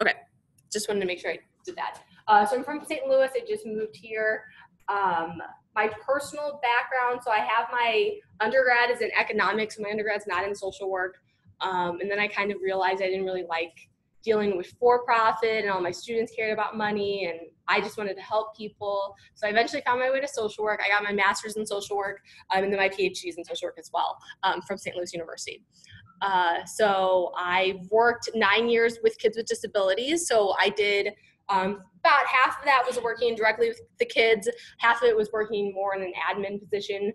Okay, just wanted to make sure I did that. So I'm from St. Louis. I just moved here. My personal background, so I have my undergrad is in economics. My undergrad's not in social work. And then I kind of realized I didn't really like dealing with for-profit, and all my students cared about money, and I just wanted to help people. So I eventually found my way to social work. I got my master's in social work, and then my PhD is in social work as well, from St. Louis University. So I worked 9 years with kids with disabilities. So I did about half of that was working directly with the kids. Half of it was working more in an admin position.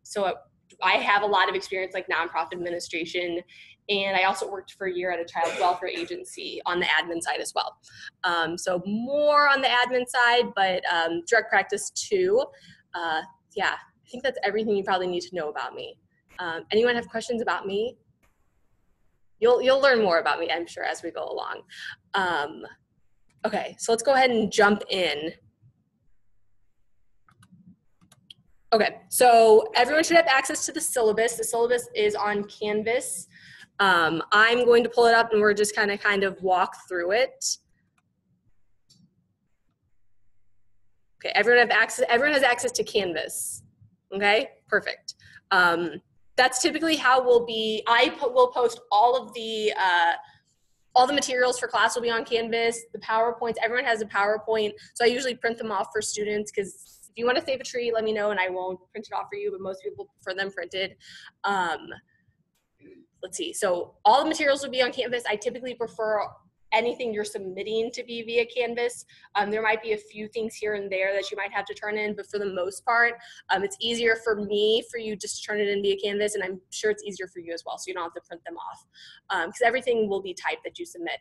So I have a lot of experience like nonprofit administration. And I also worked for a year at a child welfare agency on the admin side as well. So more on the admin side, but direct practice too. Yeah, I think that's everything you probably need to know about me. Anyone have questions about me? You'll learn more about me, I'm sure, as we go along. Okay, so let's go ahead and jump in. Okay, so everyone should have access to the syllabus. The syllabus is on Canvas. I'm going to pull it up and we're just kind of walk through it. Okay, everyone has access to Canvas. Okay, perfect. That's typically how I will post all the materials for class will be on Canvas. The PowerPoints, everyone has a PowerPoint. So I usually print them off for students, because if you want to save a tree, let me know and I won't print it off for you, but most people prefer them printed. Let's see, so all the materials will be on Canvas. I typically prefer anything you're submitting to be via Canvas. There might be a few things here and there that you might have to turn in, but for the most part, it's easier for you just to turn it in via Canvas, and I'm sure it's easier for you as well, so you don't have to print them off, because everything will be typed that you submit.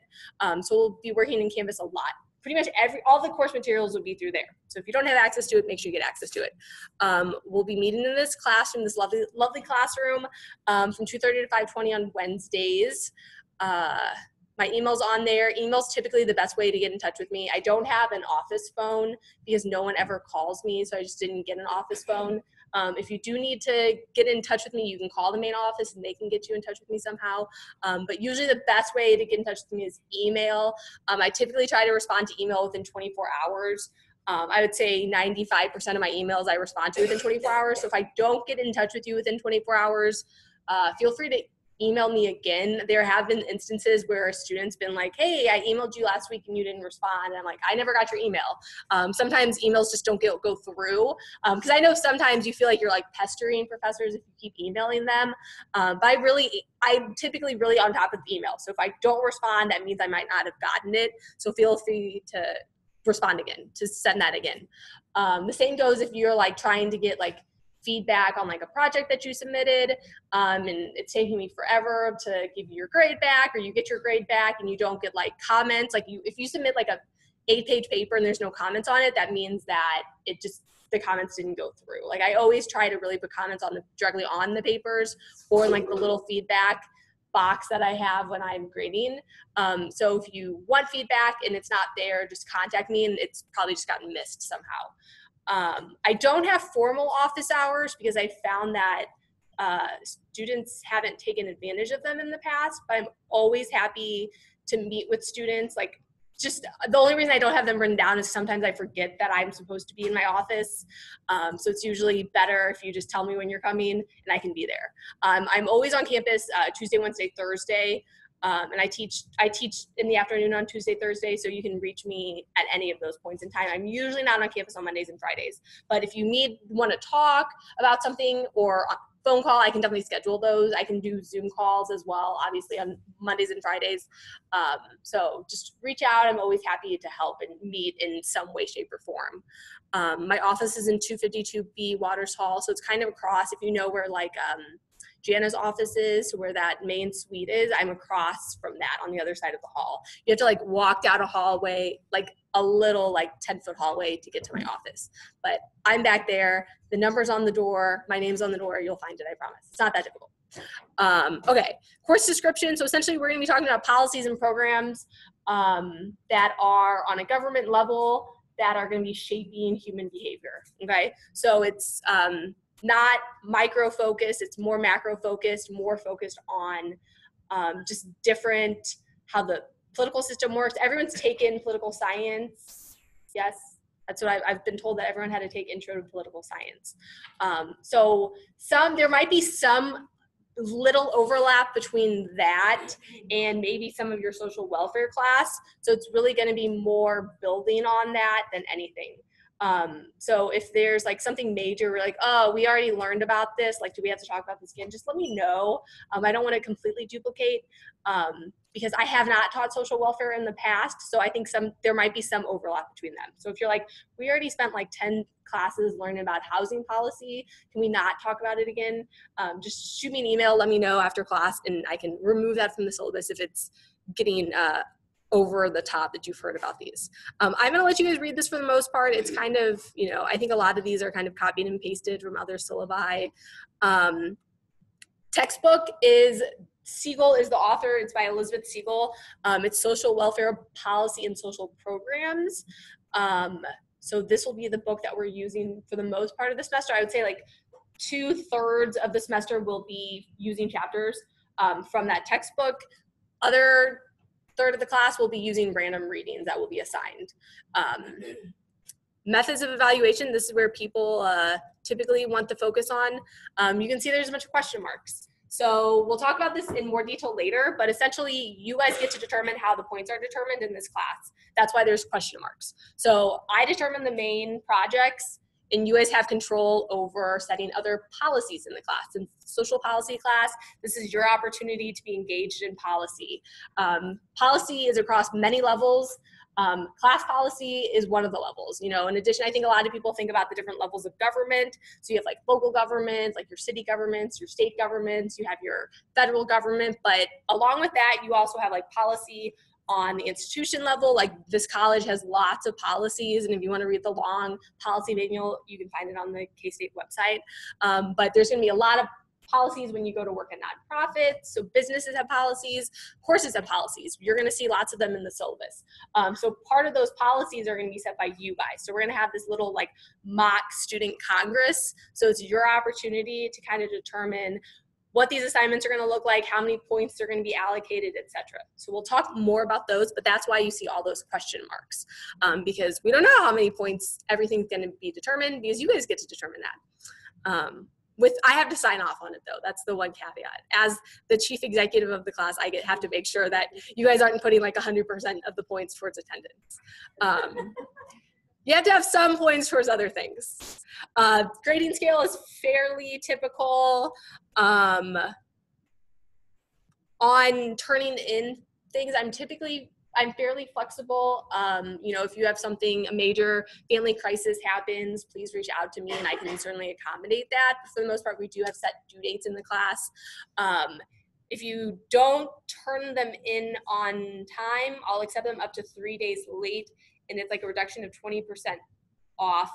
So we'll be working in Canvas a lot. Pretty much all the course materials will be through there. So if you don't have access to it, make sure you get access to it. We'll be meeting in this classroom, this lovely classroom, from 2:30 to 5:20 on Wednesdays. My email's on there. Email's typically the best way to get in touch with me. I don't have an office phone because no one ever calls me, so I just didn't get an office phone. If you do need to get in touch with me, you can call the main office and they can get you in touch with me somehow. But usually the best way to get in touch with me is email. I typically try to respond to email within 24 hours. I would say 95% of my emails I respond to within 24 hours. So if I don't get in touch with you within 24 hours, feel free to email me again. There have been instances where a student's been like, hey, I emailed you last week and you didn't respond. And I'm like, I never got your email. Sometimes emails just don't go through. Because I know sometimes you feel like you're like pestering professors if you keep emailing them. But I'm typically really on top of the email. So if I don't respond, that means I might not have gotten it. So feel free to respond again, to send that again. The same goes if you're like trying to get like feedback on like a project that you submitted, and it's taking me forever to give you your grade back, or you get your grade back and you don't get like comments. Like if you submit like a 8-page paper and there's no comments on it, that means that the comments didn't go through. Like I always try to really put comments directly on the papers, or in like the little feedback box that I have when I'm grading. So if you want feedback and it's not there, just contact me, and it's probably just gotten missed somehow. I don't have formal office hours because I found that students haven't taken advantage of them in the past, but I'm always happy to meet with students. Like, just the only reason I don't have them written down is sometimes I forget that I'm supposed to be in my office. So it's usually better if you just tell me when you're coming and I can be there. I'm always on campus Tuesday, Wednesday, Thursday. And I teach in the afternoon on Tuesday, Thursday, so you can reach me at any of those points in time. I'm usually not on campus on Mondays and Fridays, but if you want to talk about something or phone call, I can definitely schedule those. I can do Zoom calls as well, obviously on Mondays and Fridays. So just reach out. I'm always happy to help and meet in some way, shape, or form. My office is in 252B Waters Hall, so it's kind of across, if you know where like Jana's office is, where that main suite is, I'm across from that on the other side of the hall. You have to like walk down a hallway, like a little like 10-foot hallway to get to my office. But I'm back there, the number's on the door, my name's on the door, you'll find it, I promise. It's not that difficult. Okay, course description. So essentially we're gonna be talking about policies and programs that are on a government level that are gonna be shaping human behavior, okay? So it's not micro focused, it's more macro focused, more focused on just how the political system works. Everyone's taken political science. Yes, that's what I've been told, that everyone had to take intro to political science. So there might be some little overlap between that and maybe some of your social welfare class. So it's really going to be more building on that than anything. So if there's like something major, we're like, oh, we already learned about this, like, do we have to talk about this again? Just let me know. I don't want to completely duplicate, because I have not taught social welfare in the past. So I think there might be some overlap between them. So if you're like, we already spent like 10 classes learning about housing policy, can we not talk about it again? Just shoot me an email, let me know after class, and I can remove that from the syllabus if it's getting over the top that you've heard about these. I'm gonna let you guys read this for the most part. It's kind of, I think a lot of these are kind of copied and pasted from other syllabi. Textbook is, Siegel is the author. It's by Elizabeth Siegel. It's Social Welfare Policy and Social Programs. So this will be the book that we're using for the most part of the semester. I would say like 2/3 of the semester will be using chapters from that textbook. Other third of the class will be using random readings that will be assigned. Methods of evaluation, this is where people typically want to focus on. You can see there's a bunch of question marks. So we'll talk about this in more detail later, but essentially you guys get to determine how the points are determined in this class. That's why there's question marks. So I determine the main projects, and you guys have control over setting other policies in the class. In social policy class, this is your opportunity to be engaged in policy. Policy is across many levels. Class policy is one of the levels. In addition, I think a lot of people think about the different levels of government. So you have like local government, like your city governments, your state governments, you have your federal government, but along with that, you also have like policy on the institution level. Like this college has lots of policies, and if you want to read the long policy manual, you can find it on the K-State website. But there's going to be a lot of policies when you go to work at nonprofits. So businesses have policies, courses have policies. You're going to see lots of them in the syllabus. So part of those policies are going to be set by you guys. So we're going to have this little like mock student congress. So it's your opportunity to kind of determine what these assignments are going to look like, how many points they're going to be allocated, etc. So we'll talk more about those, but that's why you see all those question marks, because we don't know how many points everything's going to be determined, because you guys get to determine that. I have to sign off on it though. That's the one caveat. As the chief executive of the class, I have to make sure that you guys aren't putting like 100% of the points towards attendance. You have to have some points towards other things. Grading scale is fairly typical. On turning in things, I'm fairly flexible. If you have something, a major family crisis happens, please reach out to me and I can certainly accommodate that. For the most part, we do have set due dates in the class. If you don't turn them in on time, I'll accept them up to 3 days late, and it's like a reduction of 20% off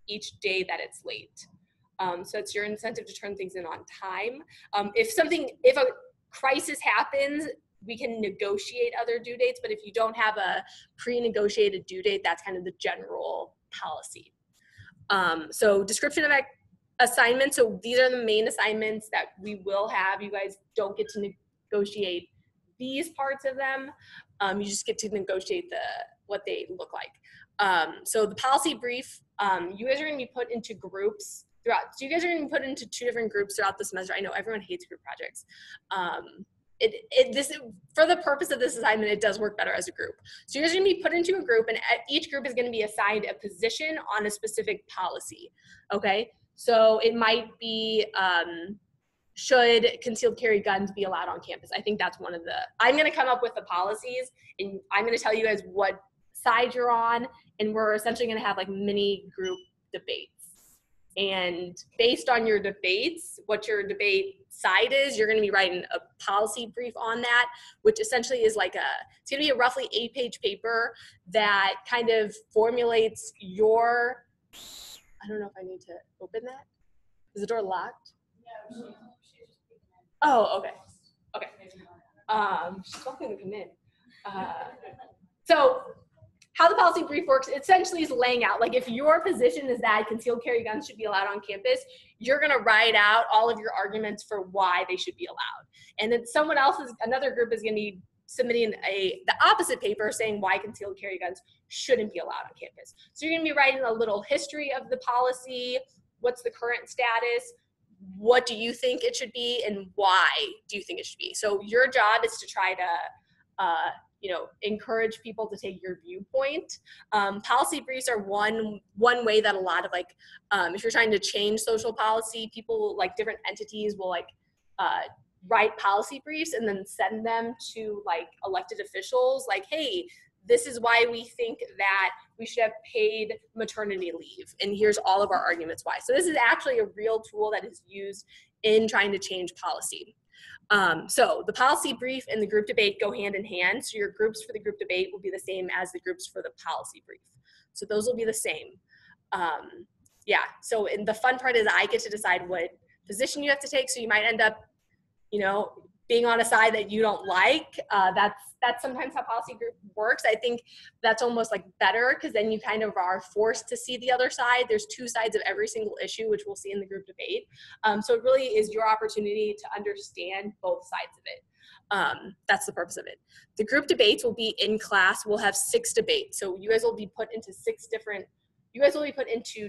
each day that it's late. So it's your incentive to turn things in on time. If a crisis happens, we can negotiate other due dates, but if you don't have a pre-negotiated due date, that's kind of the general policy. So description of assignments. So these are the main assignments that we will have. You guys don't get to negotiate these parts of them. You just get to negotiate what they look like. So the policy brief, you guys are going to be put into groups throughout. So you guys are going to be put into 2 different groups throughout the semester. I know everyone hates group projects. For the purpose of this assignment, it does work better as a group. So you're going to be put into a group, and each group is going to be assigned a position on a specific policy. Okay, so it might be should concealed carry guns be allowed on campus? I think that's one of the. I'm going to come up with the policies, and I'm going to tell you guys what side you're on, and we're essentially going to have like mini group debates. And based on your debates, what your debate side is, you're going to be writing a policy brief on that, which essentially is like it's going to be a roughly 8-page paper that kind of formulates your, I don't know if I need to open that. Is the door locked? Yeah. Oh, okay. Okay. She's not going to come in. So how the policy brief works essentially is laying out, like if your position is that concealed carry guns should be allowed on campus, you're going to write out all of your arguments for why they should be allowed. And then another group is going to be submitting the opposite paper saying why concealed carry guns shouldn't be allowed on campus. So you're going to be writing a little history of the policy, what's the current status, what do you think it should be, and why do you think it should be. So your job is to try to encourage people to take your viewpoint. Policy briefs are one way that a lot of if you're trying to change social policy, people like different entities will write policy briefs and then send them to elected officials hey, this is why we think that we should have paid maternity leave, and here's all of our arguments why. So this is actually a real tool that is used in trying to change policy. So the policy brief and the group debate go hand in hand. So your groups for the group debate will be the same as the groups for the policy brief. So those will be the same. So the fun part is I get to decide what position you have to take. So you might end up, being on a side that you don't like. That's sometimes how policy group works. I think that's almost better, because then you kind of are forced to see the other side. There's two sides of every single issue, which we'll see in the group debate. So it really is your opportunity to understand both sides of it. That's the purpose of it. The group debates will be in class. We'll have 6 debates. So you guys will be put into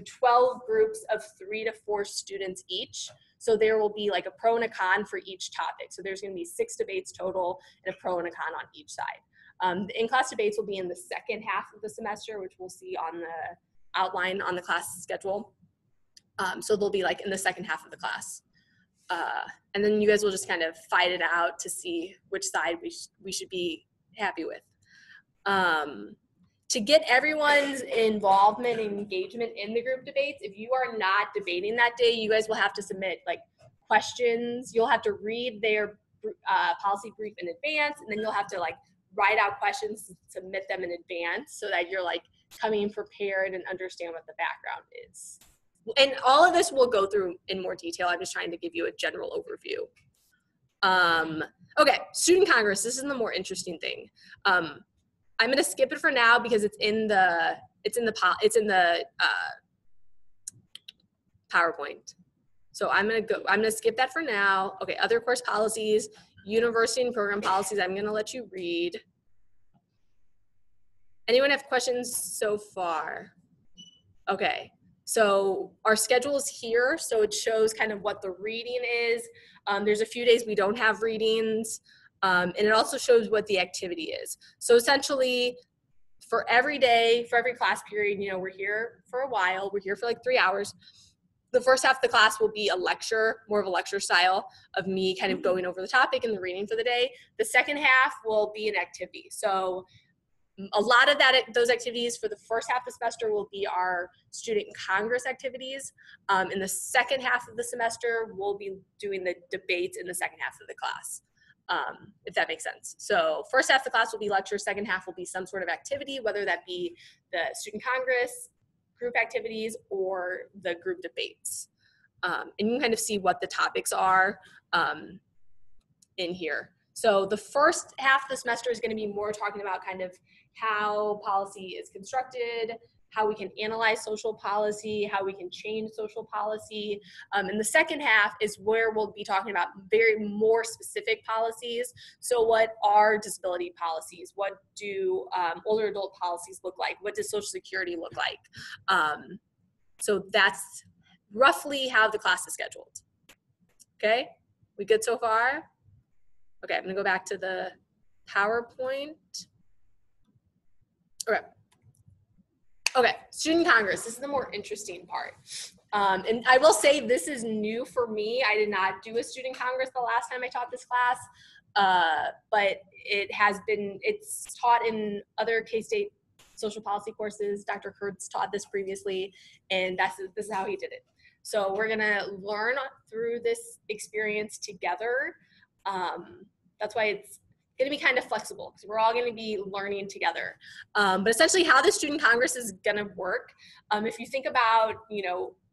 12 groups of 3 to 4 students each. So there will be a pro and a con for each topic. So there's going to be 6 debates total and a pro and a con on each side. The in-class debates will be in the second half of the semester, which we'll see on the outline on the class schedule. So they'll be in the second half of the class. And then you guys will just kind of fight it out to see which side we should be happy with. To get everyone's involvement and engagement in the group debates, if you are not debating that day, you guys will have to submit questions. You'll have to read their policy brief in advance, and then you'll have to write out questions, submit them in advance, so that you're coming prepared and understand what the background is. And all of this we'll go through in more detail. I'm just trying to give you a general overview. Okay, student congress. This is the more interesting thing. I'm going to skip it for now because it's in the PowerPoint. So I'm going to skip that for now. Okay, other course policies, university and program policies, I'm going to let you read. Anyone have questions so far? Okay, so our schedule is here. So it shows kind of what the reading is. There's a few days we don't have readings. And it also shows what the activity is. So essentially, for every day, for every class period, we're here for a while. We're here for 3 hours. The first half of the class will be a lecture, more of a lecture style of me kind of going over the topic and the reading for the day. The second half will be an activity. So a lot of those activities for the first half of the semester will be our student congress activities. In the second half of the semester, we'll be doing the debates in the second half of the class. If that makes sense. So first half of the class will be lecture, second half will be some sort of activity, whether that be the student congress, group activities, or the group debates. And you can kind of see what the topics are in here. So the first half of the semester is going to be more talking about kind of how policy is constructed, how we can analyze social policy, how we can change social policy. And the second half is where we'll be talking about very more specific policies. So what are disability policies? What do older adult policies look like? What does Social Security look like? So that's roughly how the class is scheduled. Okay, we good so far? Okay, I'm gonna go back to the PowerPoint. Okay, student congress, this is the more interesting part. And I will say this is new for me. I did not do a student congress the last time I taught this class, but it's taught in other K-State social policy courses. Dr. Kurtz taught this previously, and this is how he did it. So we're gonna learn through this experience together. That's why it's going to be kind of flexible, because we're all going to be learning together. But essentially how the student congress is going to work, if you think about,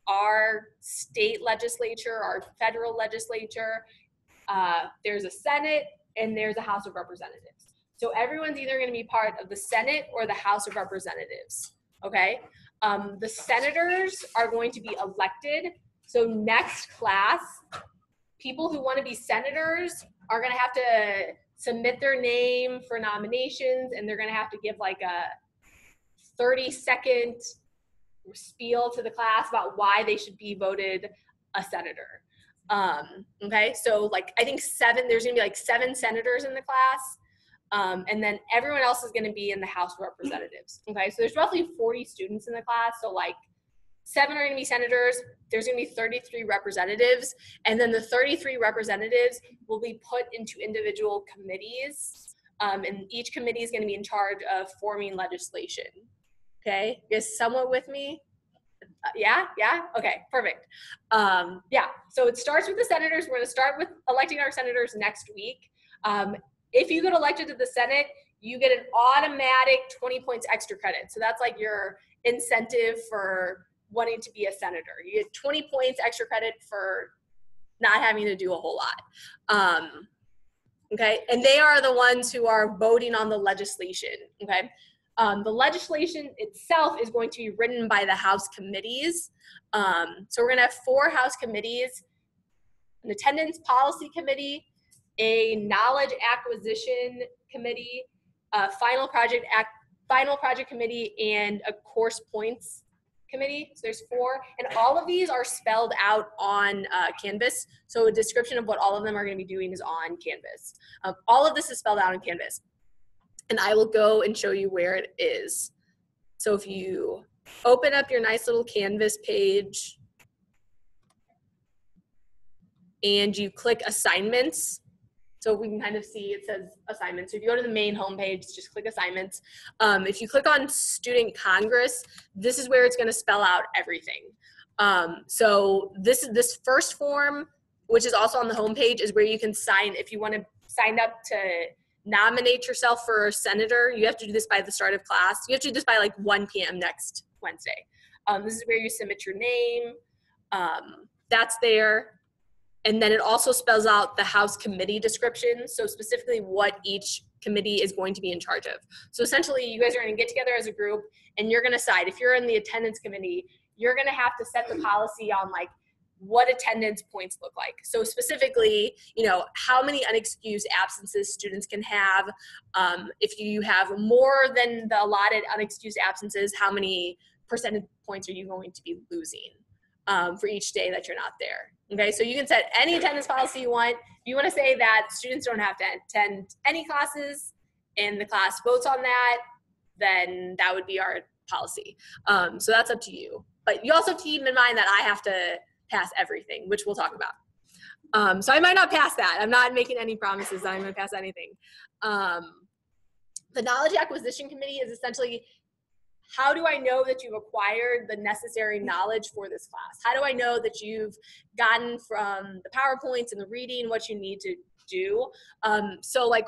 our state legislature, our federal legislature, there's a Senate and there's a House of Representatives. So everyone's either going to be part of the Senate or the House of Representatives, okay? The senators are going to be elected. So next class, people who want to be senators are going to have to submit their name for nominations, and they're going to have to give like a 30-second spiel to the class about why they should be voted a senator. Okay, so like I think there's gonna be like 7 senators in the class, and then everyone else is gonna be in the House of Representatives. Okay, so there's roughly 40 students in the class, so like 7 are gonna be senators, there's gonna be 33 representatives, and then the 33 representatives will be put into individual committees, and each committee is gonna be in charge of forming legislation. Okay, you guys somewhat with me? Yeah, okay, perfect. Yeah, so it starts with the senators. We're going to start with electing our senators next week. If you get elected to the Senate, you get an automatic 20 points extra credit. So that's like your incentive for wanting to be a senator. You get 20 points extra credit for not having to do a whole lot. Okay, and they are the ones who are voting on the legislation. Okay. The legislation itself is going to be written by the House committees. So we're going to have 4 House committees: an attendance policy committee, a knowledge acquisition committee, a final project committee, and a course points committee. So there's 4, and all of these are spelled out on Canvas. So a description of what all of them are going to be doing is on Canvas. All of this is spelled out on Canvas. And I will go and show you where it is. So if you open up your nice little Canvas page and you click assignments, so we can kind of see it says assignments. So if you go to the main homepage, just click assignments. If you click on Student Congress, this is where it's going to spell out everything. So this first form, which is also on the homepage, is where you can sign if you want to sign up to nominate yourself for senator. You have to do this by the start of class. You have to do this by like 1 p.m. next Wednesday. This is where you submit your name. That's there. And then it also spells out the House committee description. So specifically what each committee is going to be in charge of. So essentially you guys are going to get together as a group and you're going to decide. If you're in the attendance committee, you're going to have to set the policy on like what attendance points look like. So specifically, how many unexcused absences students can have. If you have more than the allotted unexcused absences, how many percentage points are you going to be losing for each day that you're not there? Okay, so you can set any attendance policy you want. If you want to say that students don't have to attend any classes and the class votes on that, then that would be our policy. So that's up to you. But you also have to keep in mind that I have to pass everything, which we'll talk about. So I might not pass that. I'm not making any promises that I'm going to pass anything. The Knowledge Acquisition Committee is essentially, how do I know that you've acquired the necessary knowledge for this class? How do I know that you've gotten from the PowerPoints and the reading what you need to do? So like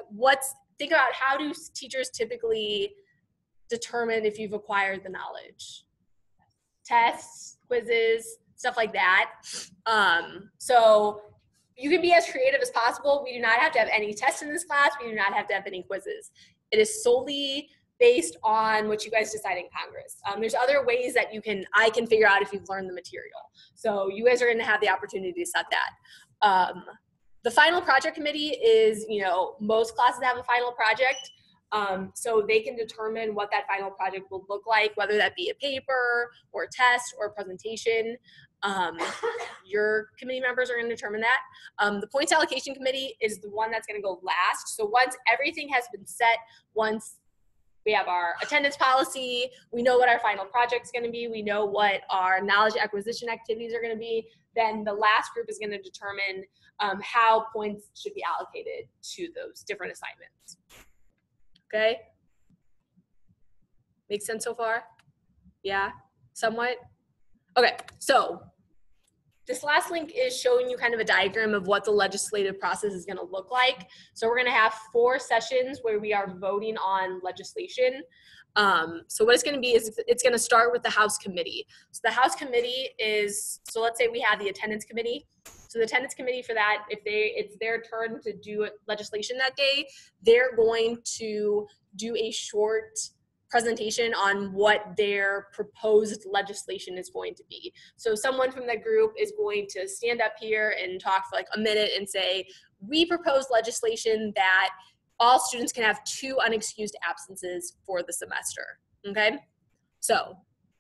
think about, how do teachers typically determine if you've acquired the knowledge? Tests, quizzes, stuff like that. So you can be as creative as possible. We do not have to have any tests in this class. We do not have to have any quizzes. It is solely based on what you guys decide in Congress. There's other ways that I can figure out if you've learned the material. So you guys are going to have the opportunity to set that. The final project committee is, most classes have a final project. So they can determine what that final project will look like, whether that be a paper or a test or a presentation. Your committee members are going to determine that. The points allocation committee is the one that's going to go last. So once everything has been set, once we have our attendance policy, we know what our final project's going to be, we know what our knowledge acquisition activities are going to be, then the last group is going to determine how points should be allocated to those different assignments. Okay? Make sense so far? Yeah? Somewhat? Okay, so this last link is showing you kind of a diagram of what the legislative process is going to look like. So we're going to have 4 sessions where we are voting on legislation. So what it's going to be is it's going to start with the House committee. So the House committee is, so let's say we have the attendance committee. So the attendance committee for that, if it's their turn to do legislation that day, they're going to do a short presentation on what their proposed legislation is going to be. So someone from that group is going to stand up here and talk for like a minute and say, we propose legislation that all students can have 2 unexcused absences for the semester, okay? So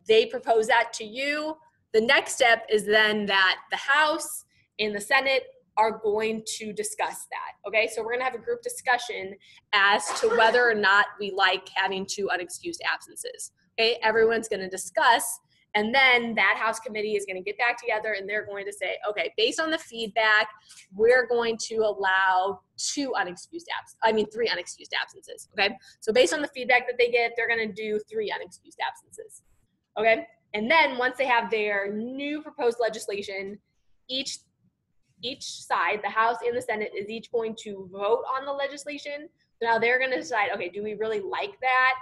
they propose that to you. The next step is then that the House and the Senate are going to discuss that, okay? So we're gonna have a group discussion as to whether or not we like having 2 unexcused absences, okay? Everyone's gonna discuss, and then that House committee is gonna get back together and they're going to say, okay, based on the feedback, we're going to allow 3 unexcused absences, okay? So based on the feedback that they get, they're gonna do 3 unexcused absences, okay? And then once they have their new proposed legislation, each side, the House and the Senate, is each going to vote on the legislation. So now they're going to decide, okay, do we really like that?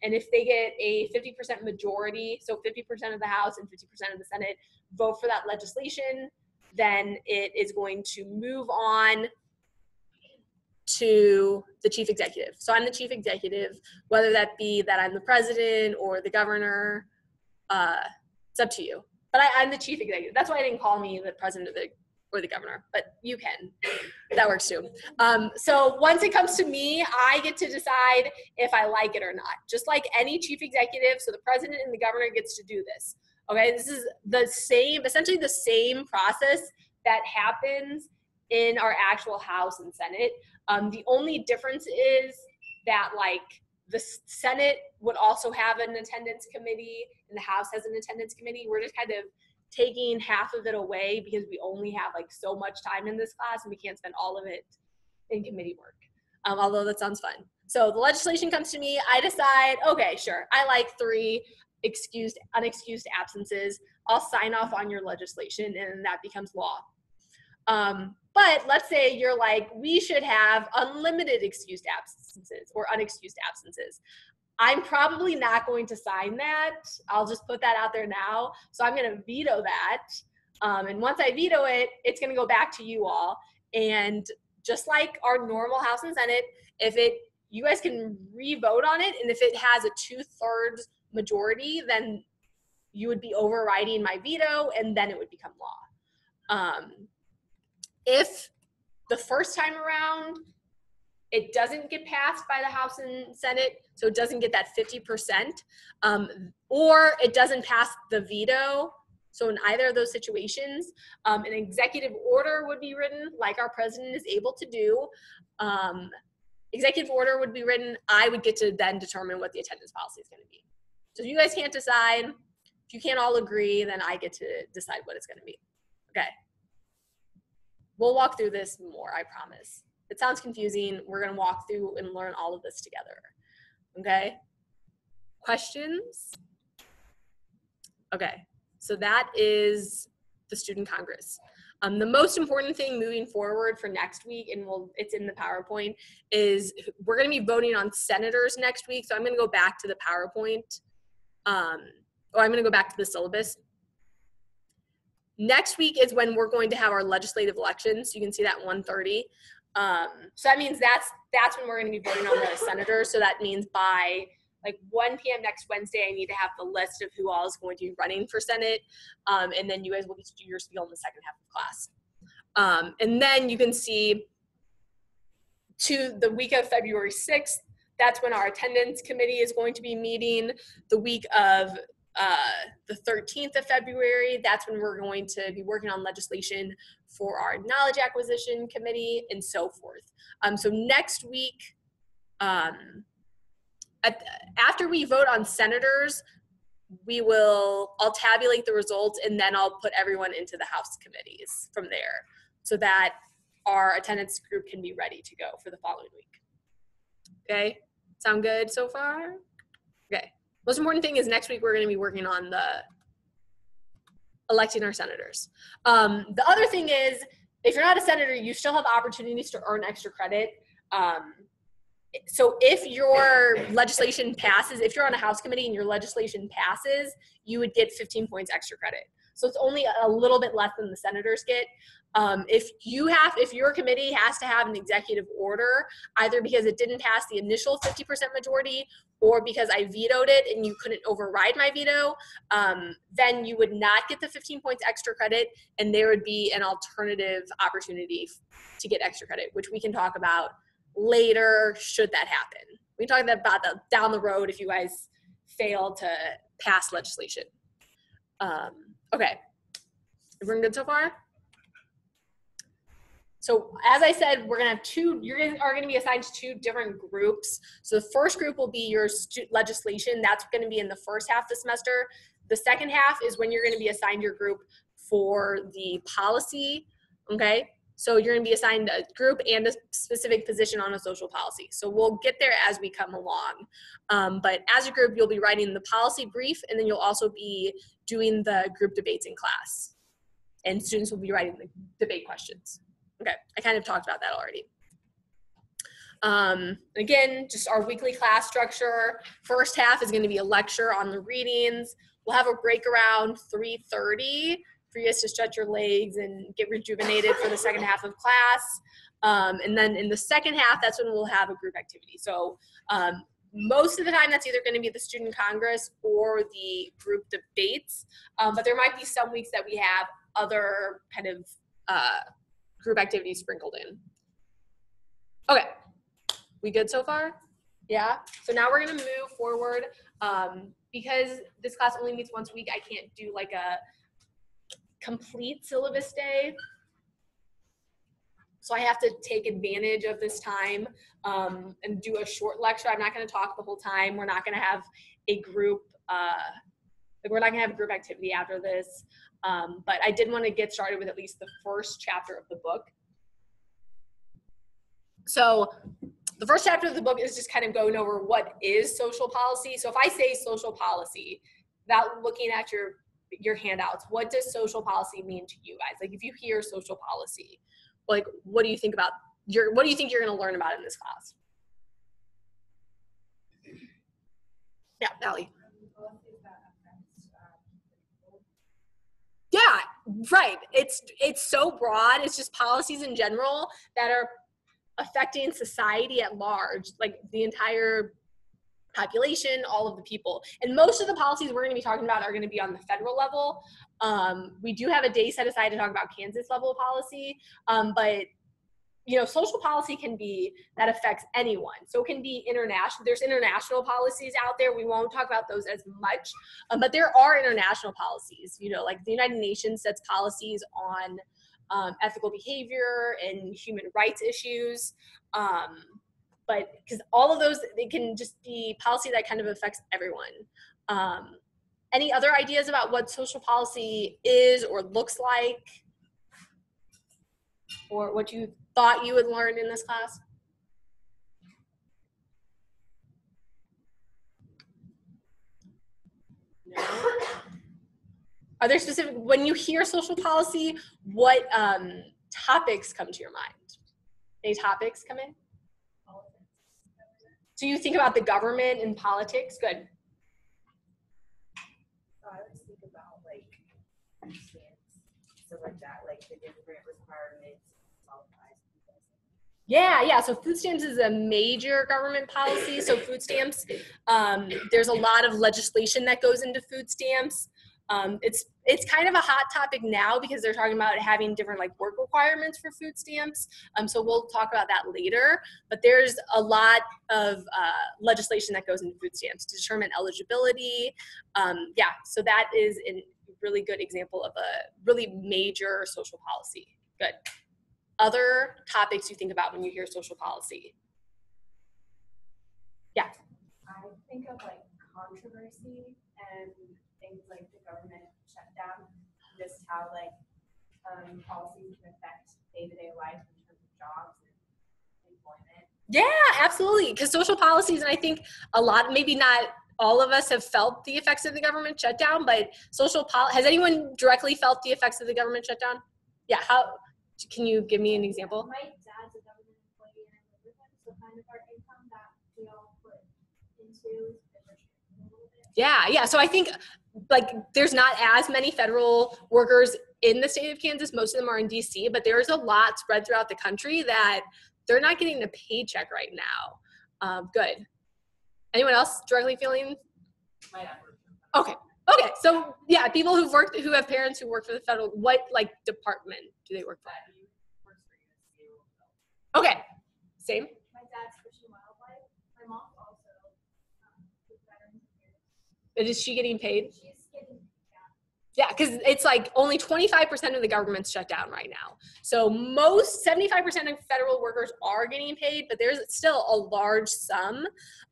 And if they get a 50% majority, so 50% of the House and 50% of the Senate vote for that legislation, then it is going to move on to the chief executive. So I'm the chief executive, whether that be that I'm the president or the governor, it's up to you. But I'm the chief executive. That's why I didn't call me the president or the governor, but you can. That works too. So once it comes to me, I get to decide if I like it or not. Just like any chief executive, so the president and the governor gets to do this. Okay, this is the same, essentially the same process that happens in our actual House and Senate. The only difference is that like the Senate would also have an attendance committee and the House has an attendance committee. We're just kind of taking half of it away because we only have like so much time in this class and we can't spend all of it in committee work, although that sounds fun. So the legislation comes to me, I decide, okay, sure, I like 3 unexcused absences. I'll sign off on your legislation and that becomes law. But let's say you're like, we should have unlimited excused absences or unexcused absences. I'm probably not going to sign that. I'll just put that out there now. So I'm going to veto that. And once I veto it, it's going to go back to you all. And just like our normal House and Senate, you guys can re-vote on it. And if it has a 2/3 majority, then you would be overriding my veto and then it would become law. If the first time around, it doesn't get passed by the House and Senate, so it doesn't get that 50%, or it doesn't pass the veto. So in either of those situations, an executive order would be written, like our president is able to do. Executive order would be written. I would get to then determine what the attendance policy is going to be. So if you guys can't decide, if you can't all agree, then I get to decide what it's going to be. Okay. We'll walk through this more, I promise. It sounds confusing. We're going to walk through and learn all of this together. Okay? Questions? Okay. So that is the Student Congress. The most important thing moving forward for next week, and it's in the PowerPoint, is we're going to be voting on senators next week. So I'm going to go back to the PowerPoint. I'm going to go back to the syllabus. Next week is when we're going to have our legislative elections. You can see that 1:30. So that means that's when we're going to be voting on the senators. So that means by like 1 p.m. next Wednesday, I need to have the list of who all is going to be running for Senate. And then you guys will get to do your spiel in the second half of class. And then you can see to the week of February 6th, that's when our attendance committee is going to be meeting. The week of the 13th of February, that's when we're going to be working on legislation for our knowledge acquisition committee and so forth. So next week, after we vote on senators, I'll tabulate the results and then I'll put everyone into the House committees from there so that our attendance group can be ready to go for the following week. Okay, sound good so far? Okay. Most important thing is next week we're going to be working on electing our senators. The other thing is, if you're not a senator, you still have opportunities to earn extra credit. So if your legislation passes, if you're on a House committee and your legislation passes, you would get 15 points extra credit. So it's only a little bit less than the senators get. If your committee has to have an executive order, either because it didn't pass the initial 50% majority or because I vetoed it and you couldn't override my veto, then you would not get the 15 points extra credit, and there would be an alternative opportunity to get extra credit, which we can talk about later should that happen. We talked about the down the road if you guys fail to pass legislation. Okay, everyone good so far? So as I said, we're gonna have are gonna be assigned to 2 different groups. So the first group will be your legislation. That's gonna be in the first half of the semester. The second half is when you're gonna be assigned your group for the policy, okay? So you're gonna be assigned a group and a specific position on a social policy. So we'll get there as we come along. But as a group, you'll be writing the policy brief, and then you'll also be doing the group debates in class. And students will be writing the debate questions. Okay, I kind of talked about that already. Again, just our weekly class structure. First half is gonna be a lecture on the readings. We'll have a break around 3:30 for you guys to stretch your legs and get rejuvenated for the second half of class. And then in the second half, that's when we'll have a group activity. So most of the time, that's either gonna be the student congress or the group debates. But there might be some weeks that we have other kind of group activities sprinkled in. Okay, we good so far? Yeah, so now we're gonna move forward. Because this class only meets once a week, I can't do like a complete syllabus day. So I have to take advantage of this time and do a short lecture. I'm not gonna talk the whole time. We're not gonna have a group, we're not gonna have a group activity after this. But I did want to get started with at least the first chapter of the book. So the first chapter of the book is just kind of going over what is social policy. So if I say social policy, without looking at your handouts, what does social policy mean to you guys? Like if you hear social policy, like what do you think about what do you think you're going to learn about in this class? Yeah, Allie. Yeah, right. It's so broad. It's just policies in general that are affecting society at large, like the entire population, all of the people. And most of the policies we're going to be talking about are going to be on the federal level. We do have a day set aside to talk about Kansas level policy, but you know, social policy can be that affects anyone. So it can be international. There's international policies out there. We won't talk about those as much, but there are international policies. You know, like the United Nations sets policies on ethical behavior and human rights issues. But because all of those, they can just be policy that kind of affects everyone. Any other ideas about what social policy is or looks like? Or what you thought you would learn in this class? No? Are there specific, when you hear social policy, what topics come to your mind? Any topics come in? So you think about the government and politics? Good. I always think about like stuff like that, like the different requirements. Yeah. So food stamps is a major government policy. So food stamps, there's a lot of legislation that goes into food stamps. It's kind of a hot topic now because they're talking about having different like work requirements for food stamps. So we'll talk about that later. But there's a lot of legislation that goes into food stamps to determine eligibility. So that is a really good example of a really major social policy. Good. Other topics you think about when you hear social policy? Yeah. I think of like controversy and things like the government shutdown, just how like policies can affect day-to-day life in terms of jobs and employment. Yeah, absolutely. Because social policies, and I think a lot, maybe not all of us have felt the effects of the government shutdown, but has anyone directly felt the effects of the government shutdown? Yeah, can you give me an example? My dad's a government employee and I live with him, so kind of our income that we all put into a little bit. Yeah. So I think like there's not as many federal workers in the state of Kansas. Most of them are in DC, but there's a lot spread throughout the country that they're not getting a paycheck right now. Good. Anyone else directly feeling? My dad. Okay. So yeah, people who have parents who work for the federal, what like department do they work for? Okay. Same. My dad's Fish and Wildlife. My mom's also with Veterans Affairs. But is she getting paid? She's getting, Yeah, because it's like only 25% of the government's shut down right now. So 75% of federal workers are getting paid, but there's still a large sum.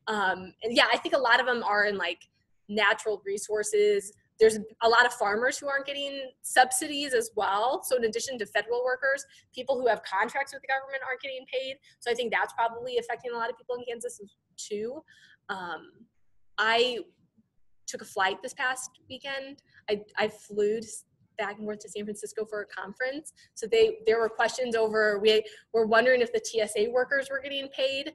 And yeah, I think a lot of them are in like natural resources. There's a lot of farmers who aren't getting subsidies as well. So in addition to federal workers, people who have contracts with the government aren't getting paid. So I think that's probably affecting a lot of people in Kansas too. I took a flight this past weekend. I flew back and forth to San Francisco for a conference. So there were questions over, we were wondering if the TSA workers were getting paid.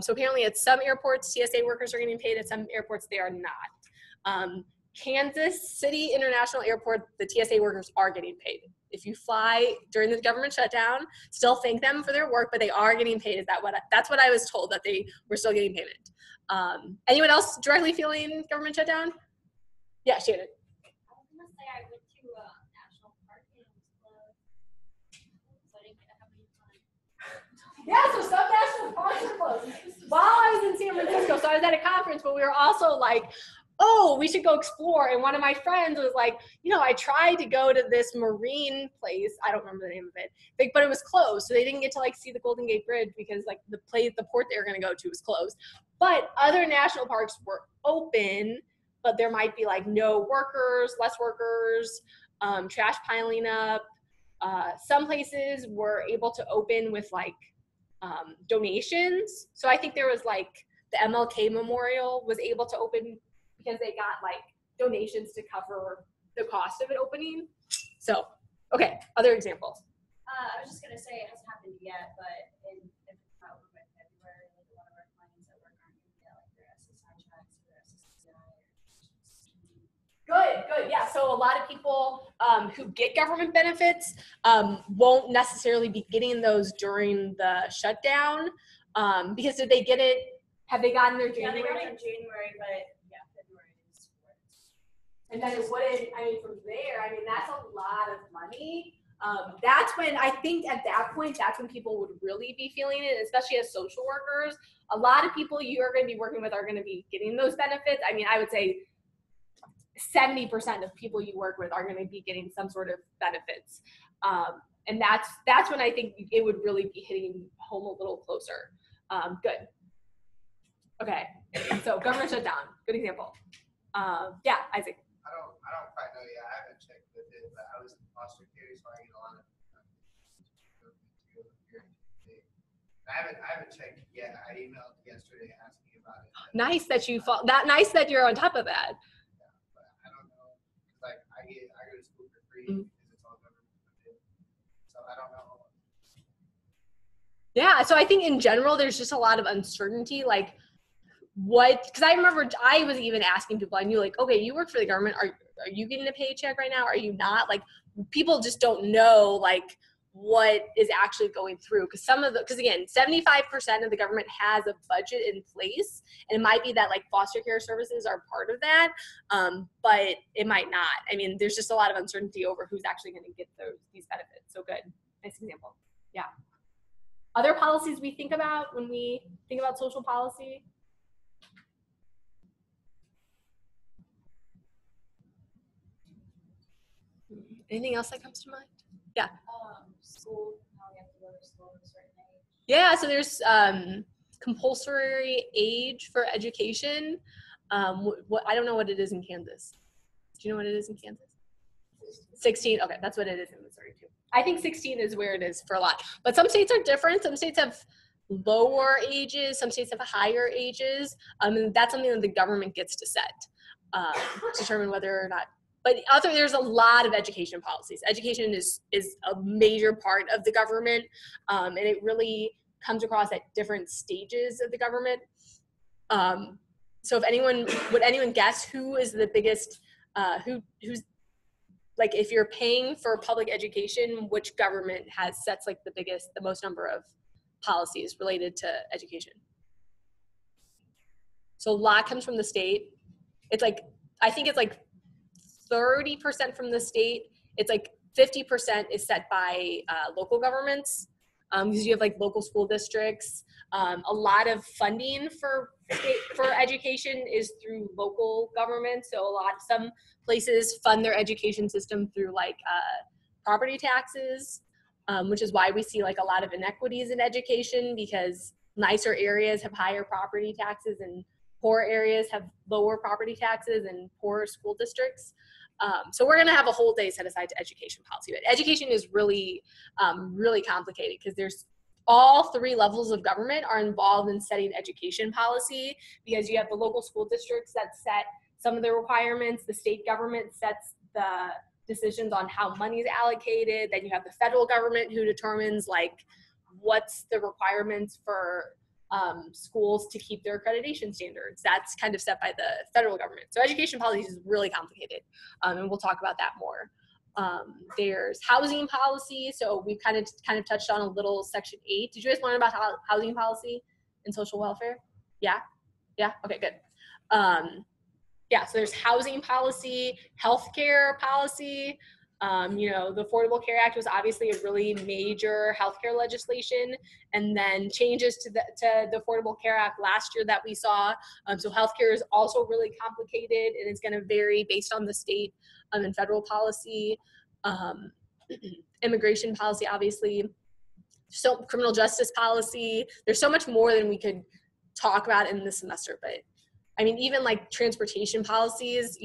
So apparently at some airports, TSA workers are getting paid. At some airports, they are not. Kansas City International Airport, the TSA workers are getting paid. If you fly during the government shutdown, still thank them for their work, but they are getting paid. That's what I was told, that they were still getting payment. Anyone else directly feeling government shutdown? Yeah, Shannon. I was gonna say I went to National Park and it was closed, so I didn't get to have any fun. Yeah, so some national parks are closed. While I was in San Francisco, so I was at a conference, but we were also like, oh, we should go explore. And one of my friends was like, I tried to go to this marine place. I don't remember the name of it, but it was closed. So they didn't get to like see the Golden Gate Bridge because like the port they were going to go to was closed. But other national parks were open, but there might be like no workers, less workers, trash piling up. Some places were able to open with like donations. So I think there was like the MLK Memorial was able to open because they got like donations to cover the cost of it opening. So, okay, other examples. I was just gonna say it hasn't happened yet, but if it's not over by February, like one of our clients that work on it, like their SSI checks or their SSI. Good, yeah. So a lot of people who get government benefits won't necessarily be getting those during the shutdown because did they get it? Have they gotten their January? Yeah, they got it in January, but yeah, February is for it. And then it wouldn't, from there, that's a lot of money. That's when, I think at that point, that's when people would really be feeling it, especially as social workers. A lot of people you are going to be working with are going to be getting those benefits. I would say 70% of people you work with are going to be getting some sort of benefits. And that's when I think it would really be hitting home a little closer. Good. Okay, so government shutdown, good example. Yeah, Isaac. I don't quite know yet. I haven't checked with it, but I was in foster care, so I get a lot of I haven't checked yet. I emailed yesterday asking about it. Nice that you're on top of that. Yeah, but I don't know. Like I go to school for free because it's all government funded. So I don't know. Yeah, so I think in general there's just a lot of uncertainty, like because I remember I was even asking people I knew, like, okay, you work for the government, are you getting a paycheck right now? Are you not? Like people just don't know like what is actually going through because again 75% of the government has a budget in place, and it might be that like foster care services are part of that, but it might not. There's just a lot of uncertainty over who's actually going to get these benefits. So good, nice example. Yeah. Other policies we think about when we think about social policy? Anything else that comes to mind? Yeah. School, how we have to go to school at a certain age. Yeah, so there's compulsory age for education. I don't know what it is in Kansas. Do you know what it is in Kansas? 16. Okay, that's what it is in Missouri too. I think 16 is where it is for a lot. But some states are different. Some states have lower ages. Some states have higher ages. And that's something that the government gets to set, to determine whether or not. But there's a lot of education policies. Education is a major part of the government, and it really comes across at different stages of the government. So would anyone guess who is the biggest, who's like, if you're paying for public education, which government sets like the most number of policies related to education? So a lot comes from the state. It's like, I think it's like 30% from the state. It's like 50% is set by local governments, because you have like local school districts. A lot of funding for education is through local government. So some places fund their education system through like property taxes, which is why we see like a lot of inequities in education, because nicer areas have higher property taxes and poor areas have lower property taxes and poorer school districts. So we're going to have a whole day set aside to education policy. But education is really, really complicated because there's all three levels of government are involved in setting education policy, because you have the local school districts that set some of the requirements, the state government sets the decisions on how money is allocated, then you have the federal government who determines like what's the requirements for schools to keep their accreditation standards. That's kind of set by the federal government. So education policy is really complicated, and we'll talk about that more. There's housing policy. So we've kind of touched on a little section 8. Did you guys learn about housing policy and social welfare? Yeah? Yeah? Okay, good. Yeah, so there's housing policy, healthcare policy. The Affordable Care Act was obviously a really major healthcare legislation, and then changes to the Affordable Care Act last year that we saw. So healthcare is also really complicated, and it's going to vary based on the state and federal policy. Immigration policy, obviously. So criminal justice policy. There's so much more than we could talk about in this semester, but I mean, even like transportation policies,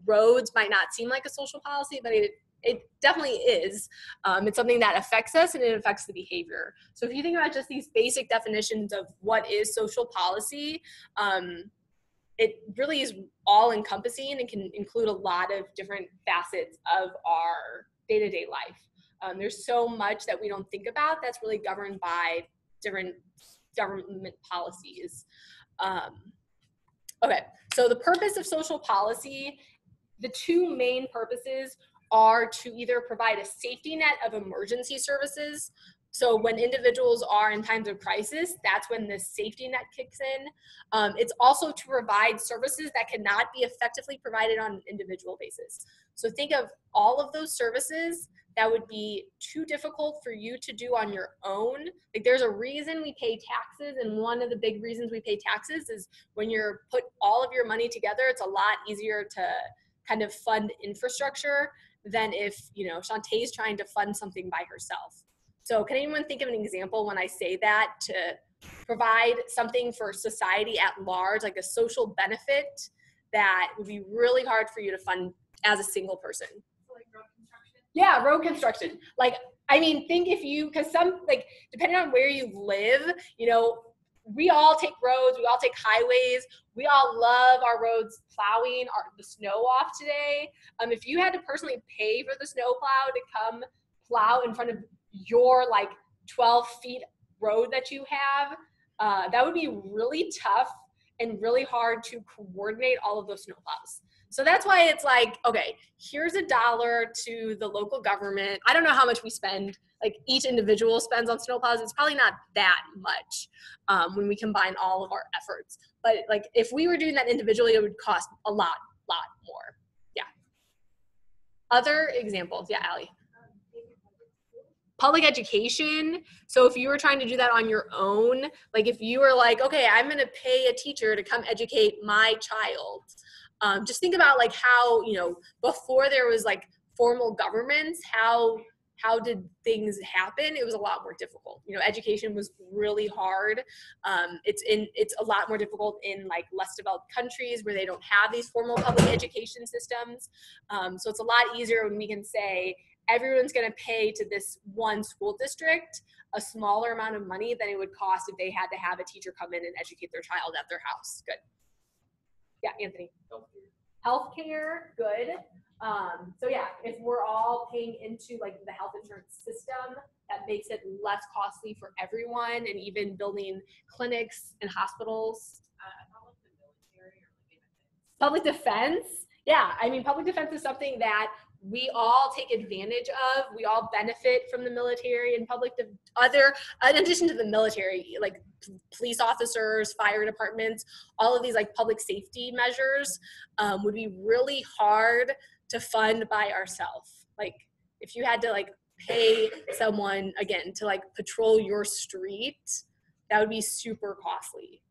roads might not seem like a social policy, but it definitely is. It's something that affects us and it affects the behavior. So if you think about just these basic definitions of what is social policy, it really is all encompassing and can include a lot of different facets of our day-to-day life. There's so much that we don't think about that's really governed by different government policies. Okay, so the purpose of social policy, the two main purposes are to either provide a safety net of emergency services. So when individuals are in times of crisis, that's when the safety net kicks in. It's also to provide services that cannot be effectively provided on an individual basis. So think of all of those services that would be too difficult for you to do on your own. Like there's a reason we pay taxes, and one of the big reasons we pay taxes is when you're put all of your money together, it's a lot easier to kind of fund infrastructure than if, Shantae's trying to fund something by herself. So can anyone think of an example when I say that, to provide something for society at large, like a social benefit that would be really hard for you to fund as a single person? Yeah, road construction. Like, I mean, think if you, because depending on where you live, we all take roads, we all take highways, we all love our roads plowing the snow off today. If you had to personally pay for the snow plow to come plow in front of your 12 feet road that you have, that would be really tough and really hard to coordinate all of those snow plows. So that's why it's like, okay, here's $1 to the local government. I don't know how much we spend, like each individual spends on snowplows. It's probably not that much when we combine all of our efforts. But like if we were doing that individually, it would cost a lot more. Yeah. Other examples? Yeah, Allie. Public education. So if you were trying to do that on your own, like if you were like, okay, I'm going to pay a teacher to come educate my child. Just think about like how, before there was like formal governments, how did things happen? It was a lot more difficult. Education was really hard. It's a lot more difficult in like less developed countries where they don't have these formal public education systems. So it's a lot easier when we can say everyone's going to pay to this one school district a smaller amount of money than it would cost if they had to have a teacher come in and educate their child at their house. Good. Yeah, Anthony. Healthcare, good. So yeah, if we're all paying into like the health insurance system, that makes it less costly for everyone, and even building clinics and hospitals. Public defense. Yeah, I mean, public defense is something that we all take advantage of. We all benefit from the military and in addition to the military, like police officers, fire departments, all of these like public safety measures would be really hard to fund by ourselves. Like if you had to like pay someone again to like patrol your street, that would be super costly.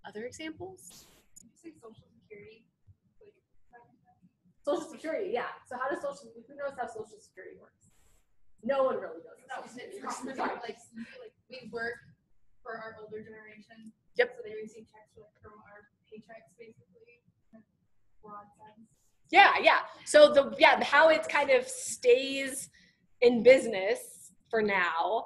Other examples? Did you say social security? Social Security, yeah. So how does who knows how Social Security works? No one really knows. No, it's not like we work for our older generation. Yep. So they receive checks from our paychecks, basically. Broad sense. Yeah. So how it kind of stays in business for now.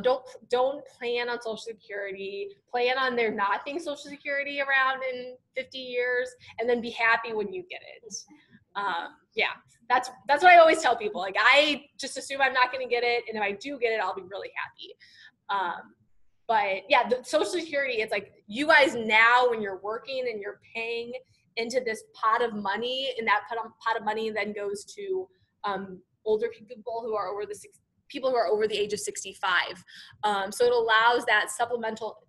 Don't plan on Social Security. Plan on there not being Social Security around in 50 years, and then be happy when you get it. That's what I always tell people. Like, I just assume I'm not going to get it, and if I do get it, I'll be really happy. But yeah, the Social Security, it's like you guys now, when you're working and you're paying into this pot of money, and that pot of money then goes to older people who are over the age of 65. So it allows that supplemental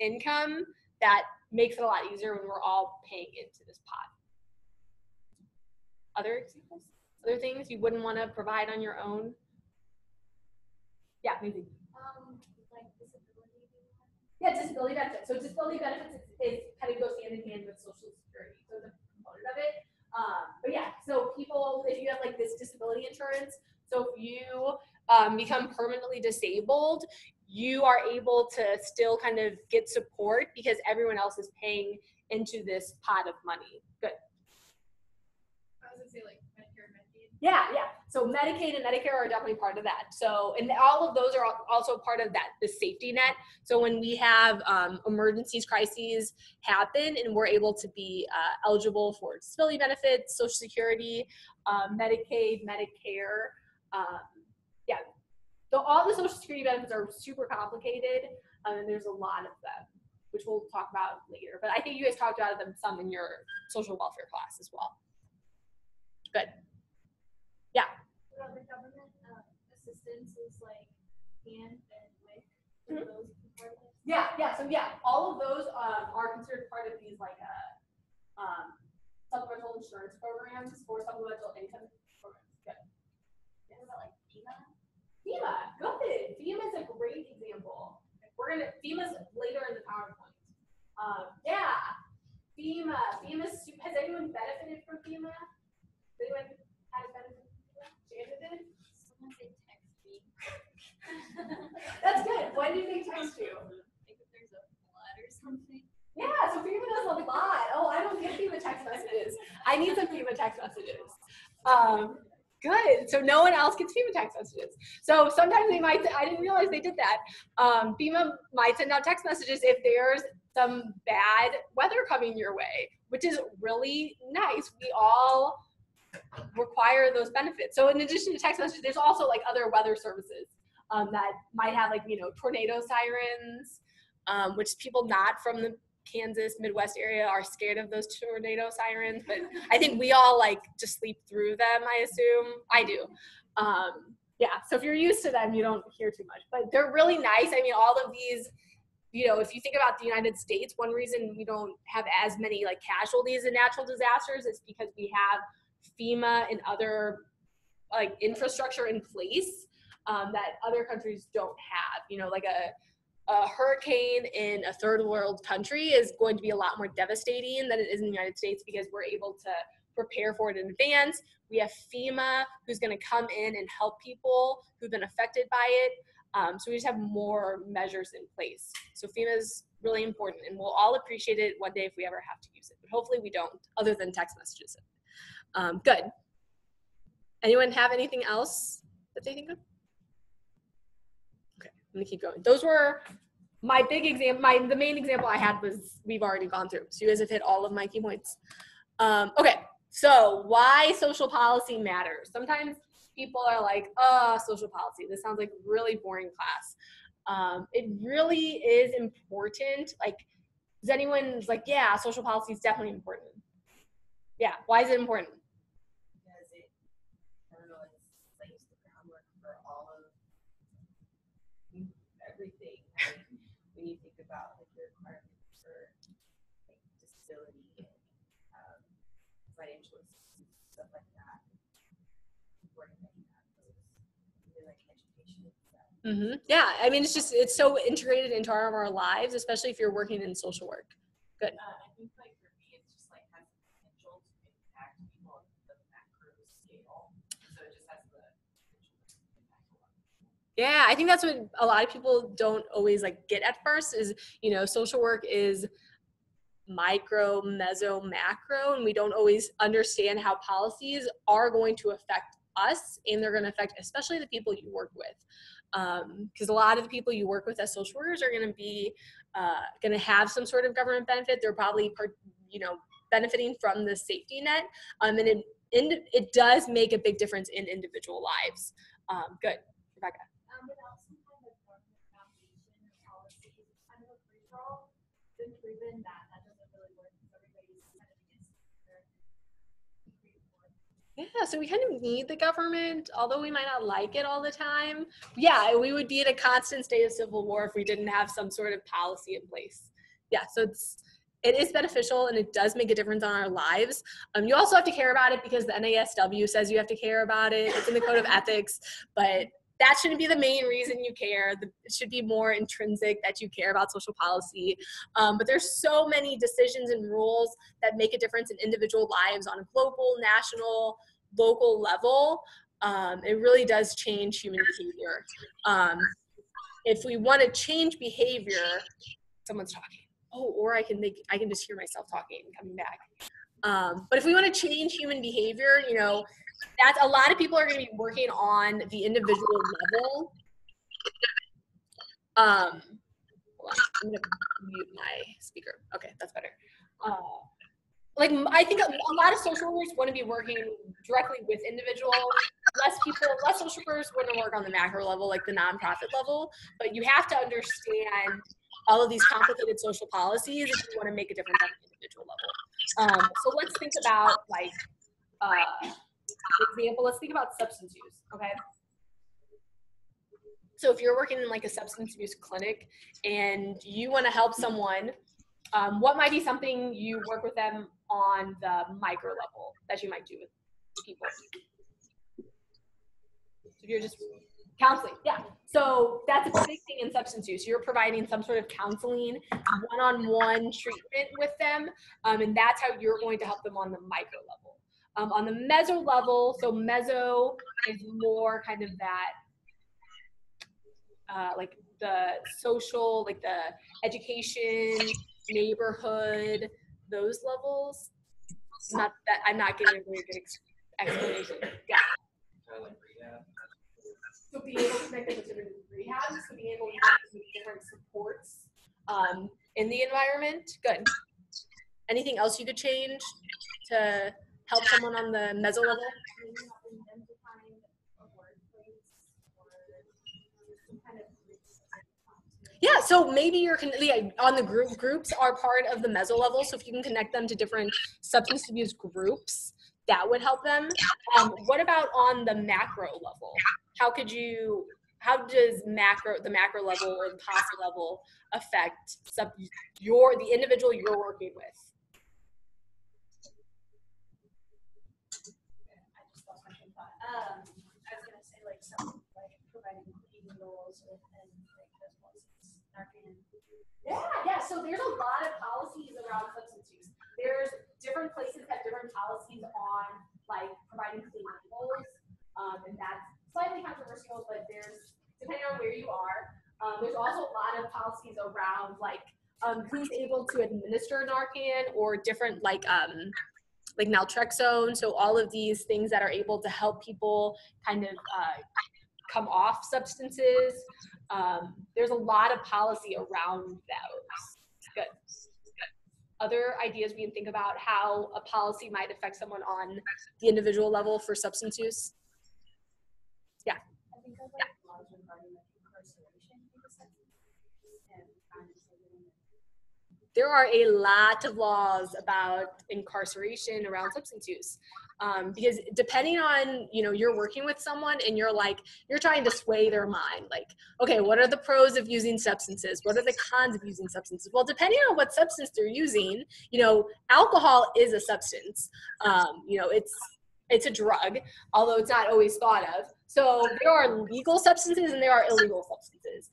income that makes it a lot easier when we're all paying into this pot. Other examples? Other things you wouldn't want to provide on your own? Yeah, maybe. Like disability. Yeah, disability benefits. So disability benefits is kind of goes hand in hand with Social Security. So the component of it. But yeah, so people, if you have like this disability insurance, so if you become permanently disabled, you are able to still kind of get support because everyone else is paying into this pot of money. Good. I was gonna say like Medicare and Medicaid. Yeah. So Medicaid and Medicare are definitely part of that. So, and all of those are also part of that, the safety net. So when we have emergencies, crises happen, and we're able to be eligible for disability benefits, Social Security, Medicaid, Medicare. So all the Social Security benefits are super complicated, and there's a lot of them, which we'll talk about later. But I think you guys talked about them some in your social welfare class as well. Good. Yeah. Well, the government assistance is like hand and WIC. Those part of it. Yeah. So all of those are considered part of these like supplemental insurance programs or supplemental income programs. Good. What about like FEMA? FEMA, good. FEMA is a great example. FEMA's later in the PowerPoint. FEMA. Has anyone benefited from FEMA? Has anyone had a benefit from FEMA? Shannon did? Someone say text me. That's good. When do they text you? Like if there's a flood or something. Yeah, so FEMA does a lot. Oh, I don't get FEMA text messages. I need some FEMA text messages. Good. So no one else gets FEMA text messages. So sometimes they might, I didn't realize they did that. FEMA might send out text messages if there's some bad weather coming your way, which is really nice. We all require those benefits. So in addition to text messages, there's also like other weather services that might have like, tornado sirens, which people not from the Kansas, Midwest area are scared of those tornado sirens, but I think we all like just sleep through them, I assume. I do. So if you're used to them, you don't hear too much, but they're really nice. I mean, all of these, if you think about the United States, one reason we don't have as many like casualties in natural disasters is because we have FEMA and other like infrastructure in place that other countries don't have. Like a hurricane in a third world country is going to be a lot more devastating than it is in the United States because we're able to prepare for it in advance. We have FEMA who's going to come in and help people who've been affected by it. So we just have more measures in place. So FEMA is really important, and we'll all appreciate it one day if we ever have to use it. But hopefully we don't, other than text messages. Good. Anyone have anything else that they think of? Okay, I'm gonna keep going. Those were my big example. The main example I had was we've already gone through. So you guys have hit all of my key points. Okay, so why social policy matters. Sometimes people are like, social policy. This sounds like really boring class. It really is important. Like, does anyone like, yeah, social policy is definitely important. Yeah, why is it important? Because it lays the groundwork for all of everything. Like, when you think about like the requirements for like disability and financial assistance, stuff like that, important that you have those, even like education and stuff. Yeah, I mean, it's so integrated into all of our lives, especially if you're working in social work. Good. I think like for me, it's just like has the potential to impact people on the macro scale. So it just has the potential to impact a lot. Yeah, I think that's what a lot of people don't always like get at first is, social work is micro, meso, macro, and we don't always understand how policies are going to affect us, and they're going to affect especially the people you work with. Because a lot of the people you work with as social workers are going to be going to have some sort of government benefit. They're probably benefiting from the safety net, and it does make a big difference in individual lives. Good, Rebecca. Without some kind of government foundation or policy, it's kind of a free for all. It's been proven that doesn't really work because everybody's kind of against it. Yeah, so we kind of need the government, although we might not like it all the time. Yeah, we would be in a constant state of civil war if we didn't have some sort of policy in place. Yeah, so it is beneficial and it does make a difference on our lives. You also have to care about it because the NASW says you have to care about it. It's in the code of ethics, but that shouldn't be the main reason you care. It should be more intrinsic that you care about social policy. But there's so many decisions and rules that make a difference in individual lives on a global, national, local level. It really does change human behavior. If we want to change behavior, someone's talking. Oh, or I can just hear myself talking and coming back. But if we want to change human behavior, that's a lot of people are going to be working on the individual level. Hold on, I'm going to mute my speaker. Okay, that's better. I think a lot of social workers want to be working directly with individuals. Less social workers want to work on the macro level, like the nonprofit level. But you have to understand all of these complicated social policies if you want to make a difference on the individual level. So let's think about for example, let's think about substance use, okay? So if you're working in like a substance abuse clinic and you want to help someone, what might be something you work with them on the micro level that you might do with people? So if you're just counseling, yeah. So that's a big thing in substance use. You're providing some sort of counseling, one-on-one treatment with them, and that's how you're going to help them on the micro level. On the meso level, so meso is more kind of that, like the social, like the education, neighborhood, those levels. I'm not giving a very good explanation. Yeah. So being able to connect them with different rehabs, so being able to connect them with different supports in the environment. Good. Anything else you could change to help someone on the meso level? Yeah, so maybe you're on the groups are part of the meso level. So if you can connect them to different substance abuse groups, that would help them. What about on the macro level? How does the macro level or the policy level affect the individual you're working with? I just lost my train of thought. I was gonna say like something like providing cleaning roles and like those policies. Yeah. So there's a lot of policies around substance use. There's different places that have different policies on like providing cleaning roles, and that's slightly controversial, but there's depending on where you are. There's also a lot of policies around like who's able to administer Narcan or different like naltrexone. So all of these things that are able to help people kind of come off substances. There's a lot of policy around those. Good. Other ideas we can think about how a policy might affect someone on the individual level for substance use? Yeah. I think of like laws regarding like incarceration and there are a lot of laws about incarceration around substance use. Because depending on, you're working with someone and you're trying to sway their mind. Like, okay, what are the pros of using substances? What are the cons of using substances? Well, depending on what substance they're using, alcohol is a substance. It's a drug, although it's not always thought of. So there are legal substances and there are illegal substances.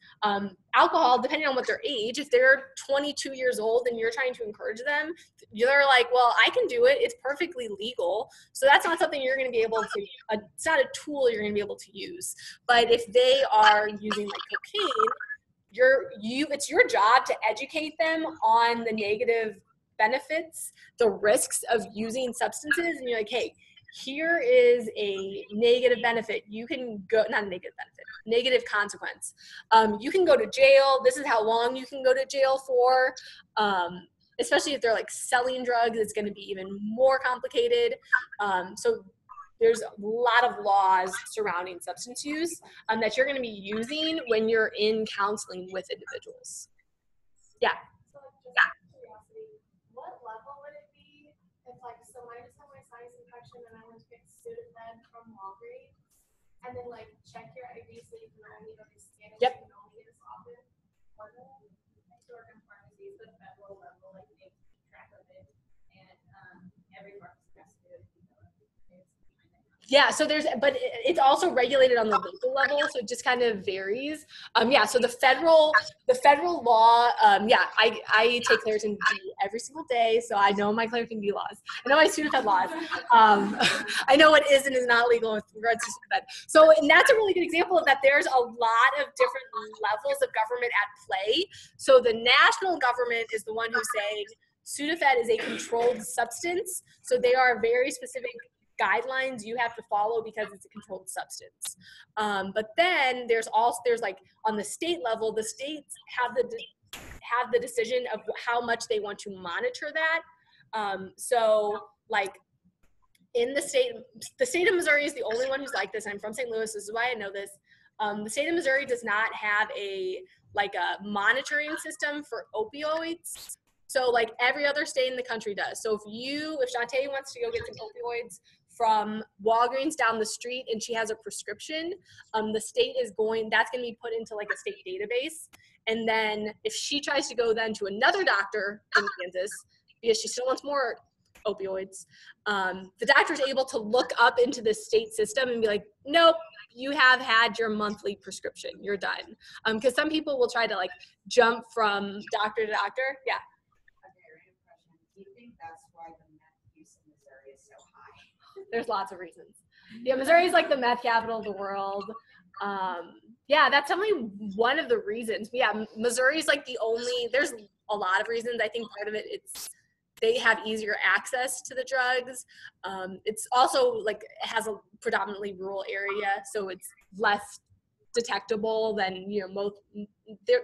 Alcohol, depending on what their age, if they're 22 years old and you're trying to encourage them, you're like, well, I can do it. It's perfectly legal. So that's not something you're going to be able to, it's not a tool you're going to be able to use. But if they are using like cocaine, it's your job to educate them on the negative benefits, the risks of using substances. And you're like, hey, here is a negative benefit. You can go, not a negative benefit, negative consequence. You can go to jail. This is how long you can go to jail for. Especially if they're like selling drugs, it's going to be even more complicated. So there's a lot of laws surrounding substance use that you're going to be using when you're in counseling with individuals. Yeah. So like, just out of curiosity, what level would it be if like, so I just had my sinus infection and I went to get Sudafed from Walgreens, and then like check your ID so you can only go to scan it, Yep. you can only get this often. What Oregon pharmacies, the federal level, like they keep track of it, and every pharmacy has to do it. Yeah, so but it's also regulated on the local level, so it just kind of varies. Yeah, so the federal law, yeah, I take Claritin D every single day, so I know my Claritin D laws. I know my Sudafed laws. I know what is and is not legal with regards to Sudafed. So, and that's a really good example of that. There's a lot of different levels of government at play. So the national government is the one who's saying Sudafed is a controlled substance, so they are very specific guidelines you have to follow because it's a controlled substance. But then there's like on the state level, the states have the decision of how much they want to monitor that. So like in the state of Missouri is the only one who's like this. I'm from St. Louis, this is why I know this. The state of Missouri does not have a monitoring system for opioids. So like every other state in the country does. So if Shantae wants to go get some opioids from Walgreens down the street and she has a prescription, the state that's going to be put into like a state database. And then if she tries to go then to another doctor in Kansas, because she still wants more opioids, the doctor's able to look up into the state system and be like, nope, you have had your monthly prescription, you're done. Because some people will try to like jump from doctor to doctor. Yeah. Do you think that's why the meth use in Missouri is so high? There's lots of reasons. Yeah, Missouri is like the meth capital of the world. Yeah, that's definitely one of the reasons. But yeah, Missouri is like there's a lot of reasons. I think part of it, they have easier access to the drugs. It's also like, it has a predominantly rural area, so it's less detectable than,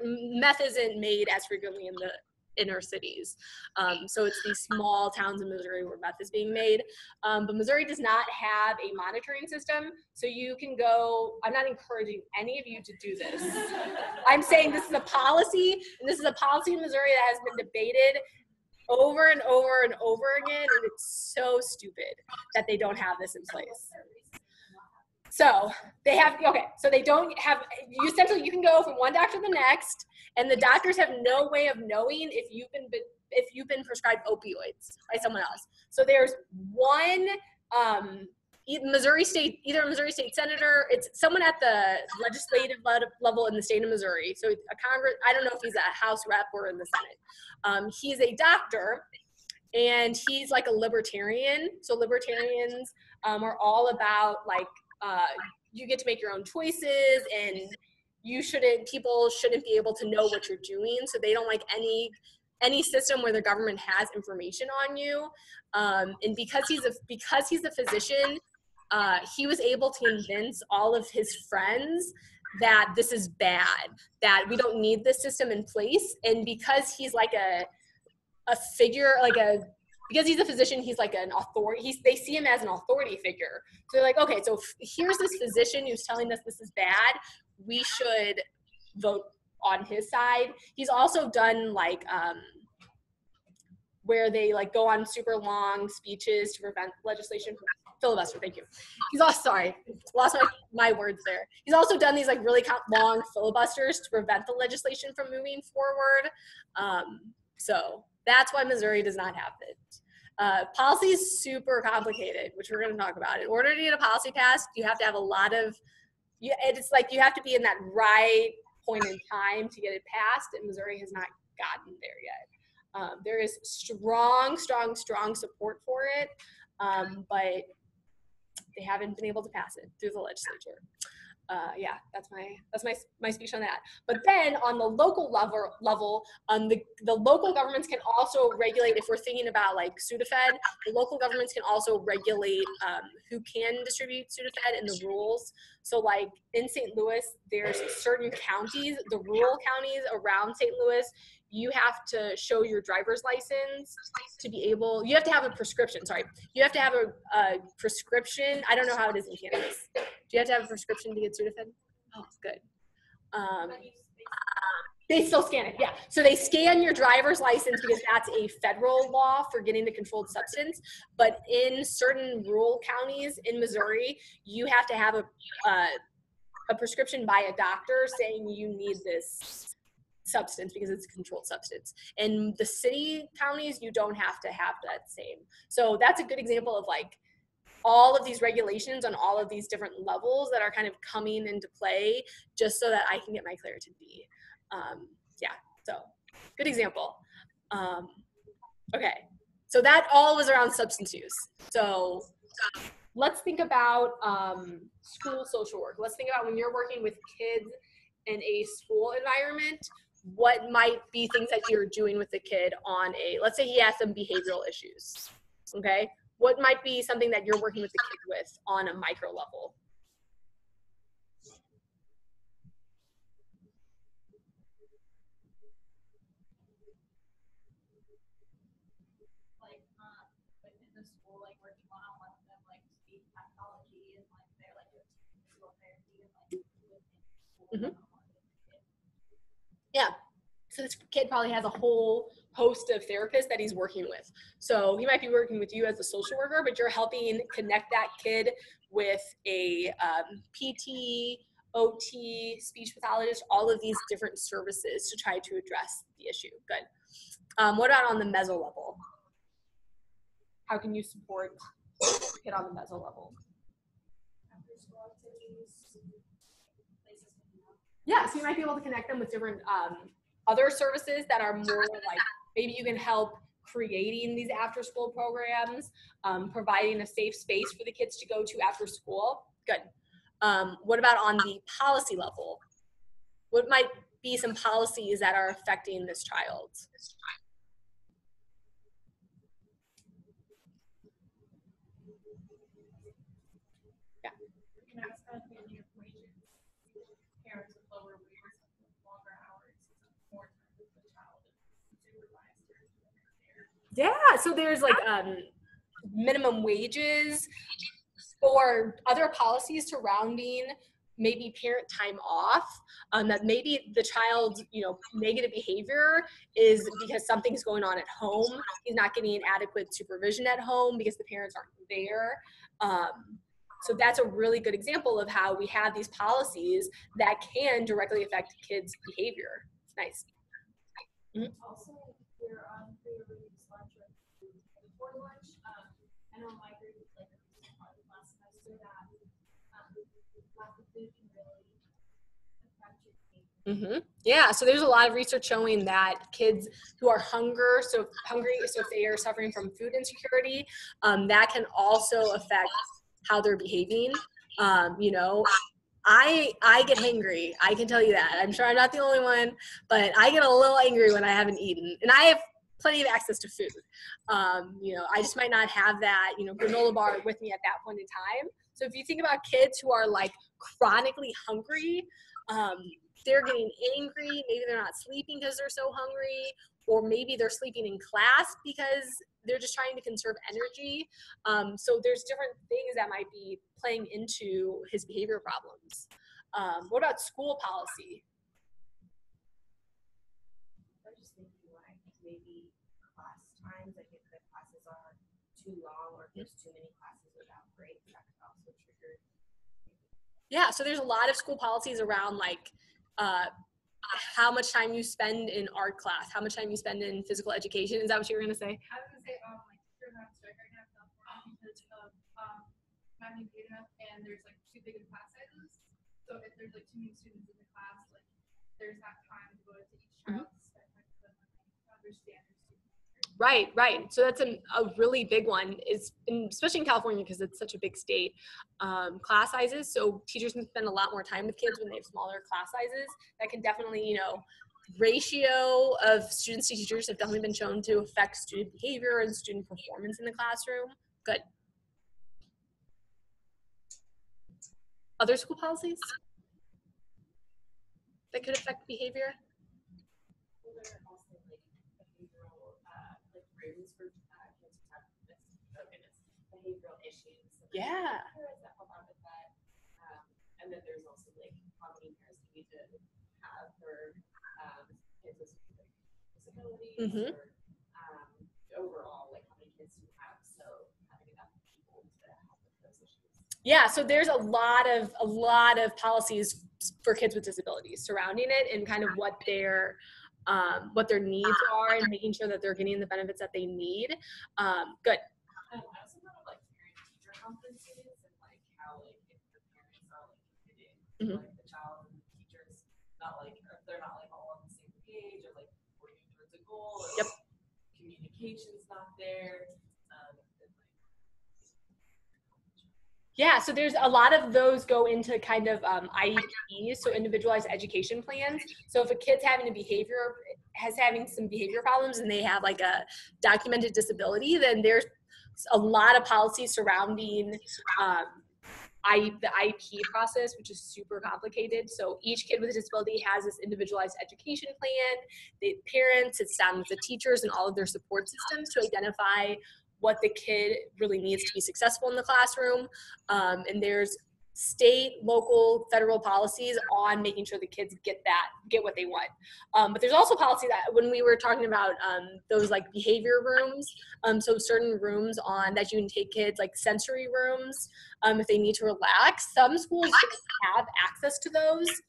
meth isn't made as frequently in the inner cities. So it's these small towns in Missouri where meth is being made. But Missouri does not have a monitoring system. So you can go, I'm not encouraging any of you to do this. I'm saying this is a policy, and this is a policy in Missouri that has been debated over and over and over again, and it's so stupid that they don't have this in place. So they don't have, essentially you can go from one doctor to the next, and the doctors have no way of knowing if you've been prescribed opioids by someone else. So there's one either a Missouri State senator, it's someone at the legislative level in the state of Missouri. So I don't know if he's a House rep or in the Senate. He's a doctor, and he's like a libertarian. So libertarians are all about like, you get to make your own choices, and people shouldn't be able to know what you're doing. So they don't like any system where the government has information on you. And because he's a physician, he was able to convince all of his friends that this is bad, that we don't need this system in place. And because he's like a figure, because he's a physician, he's like an authority. They see him as an authority figure. So they're like, okay, so here's this physician who's telling us this is bad. We should vote on his side. He's also done like where they like go on super long speeches to prevent legislation from filibuster. Thank you. He's also, sorry, lost my words there. He's also done these like really long filibusters to prevent the legislation from moving forward. So that's why Missouri does not have it. Policy is super complicated, which we're going to talk about. In order to get a policy passed, you have to have a lot of Yeah, it's like you have to be in that right point in time to get it passed, and Missouri has not gotten there yet. There is strong support for it, but they haven't been able to pass it through the legislature. Yeah, that's my speech on that. But then on the local level, the local governments can also regulate, if we're thinking about like Sudafed, the local governments can also regulate who can distribute Sudafed and the rules. So like in St. Louis, there's certain counties, the rural counties around St. Louis, you have to show your driver's license to be able, you have to have a prescription, sorry. You have to have a prescription. I don't know how it is in cannabis. Do you have to have a prescription to get Sudafed? Oh, good. They still scan it, yeah. So they scan your driver's license because that's a federal law for getting the controlled substance. But in certain rural counties in Missouri, you have to have a prescription by a doctor saying you need this substance because it's a controlled substance. In the city counties, you don't have to have that same. So that's a good example of like all of these regulations on all of these different levels that are kind of coming into play just so that I can get my Claritin D. Yeah, so good example. Okay, so that all was around substance use. So let's think about school social work. Let's think about when you're working with kids in a school environment, what might be things that you're doing with the kid on a, let's say he has some behavioral issues, okay? What might be something that you're working with the kid with on a micro level? Like in the school, like working one-on-one with them, like speech pathology and like they're like doing physical therapy and like within school. Mhm. Yeah. So this kid probably has a whole host of therapists that he's working with. So he might be working with you as a social worker, but you're helping connect that kid with a PT, OT, speech pathologist, all of these different services to try to address the issue. Good. What about on the meso level? How can you support the kid on the meso level? After school activities, places to hang out. Yeah, so you might be able to connect them with different other services that are more like, maybe you can help creating these after school programs, providing a safe space for the kids to go to after school. Good. What about on the policy level? What might be some policies that are affecting this child? Yeah. You know, it's kind of changing of wages. Parents with lower wages, with longer hours, more time with the child, and supervised or there. Yeah, so there's like minimum wages or other policies surrounding maybe parent time off, that maybe the child's negative behavior is because something's going on at home. He's not getting adequate supervision at home because the parents aren't there. So that's a really good example of how we have these policies that can directly affect kids' behavior. Nice. Mm-hmm. Also, we're on pre-release lunch or before lunch. I know my grade was like last semester that lack of food can really affect your behavior. Mm-hmm. Yeah, so there's a lot of research showing that kids who are hungry, so if they are suffering from food insecurity, that can also affect how they're behaving. I get hangry. I can tell you that. I'm sure I'm not the only one, but I get a little angry when I haven't eaten, and I have plenty of access to food. I just might not have that, granola bar with me at that point in time. So if you think about kids who are like chronically hungry, they're getting angry, maybe they're not sleeping because they're so hungry, or maybe they're sleeping in class because they're just trying to conserve energy. So there's different things that might be playing into his behavior problems. What about school policy? I'm just thinking like maybe class times, like if the classes are too long or if there's too many classes without breaks, that could also trigger. Yeah, so there's a lot of school policies around like how much time you spend in art class, how much time you spend in physical education. Is that what you were gonna say? I was gonna say, like teachers have strike right now because of having data and there's like too big of class sizes. So So if there's like too many students in the class, like there's that time to go to each child to spend time with them and understand their students. Right, right. So that's a really big one, is especially in California because it's such a big state. Class sizes, so teachers can spend a lot more time with kids when they have smaller class sizes. That can definitely, you know, ratio of students to teachers have definitely been shown to affect student behavior and student performance in the classroom. Good. Other school policies that could affect behavior? Well, there are also like behavioral, like rooms for kids who have behavioral issues. Yeah. Parents that help out with that. And then there's also like how many parents we need to have for kids with disabilities Mhm. or overall like how many kids do you have, so having enough people to help with those issues. Yeah, so there's a lot of policies for kids with disabilities surrounding it and kind of what their needs are and making sure that they're getting the benefits that they need. Good. I also know like parent-teacher conferences and like how like if the parents are like committed to like the child and the teachers not like or if they're not like all on the same page or like working towards a goal or Yep. communication's not there. Yeah, so there's a lot of those go into kind of IEPs, so individualized education plans. So if a kid's having some behavior problems and they have like a documented disability, then there's a lot of policies surrounding the IEP process, which is super complicated. So each kid with a disability has this individualized education plan. The parents sit down with the teachers and all of their support systems to identify what the kid really needs to be successful in the classroom. And there's state, local, federal policies on making sure the kids get what they want. But there's also policy that when we were talking about those like behavior rooms, so certain rooms on that you can take kids, like sensory rooms, if they need to relax. Some schools don't have access to those.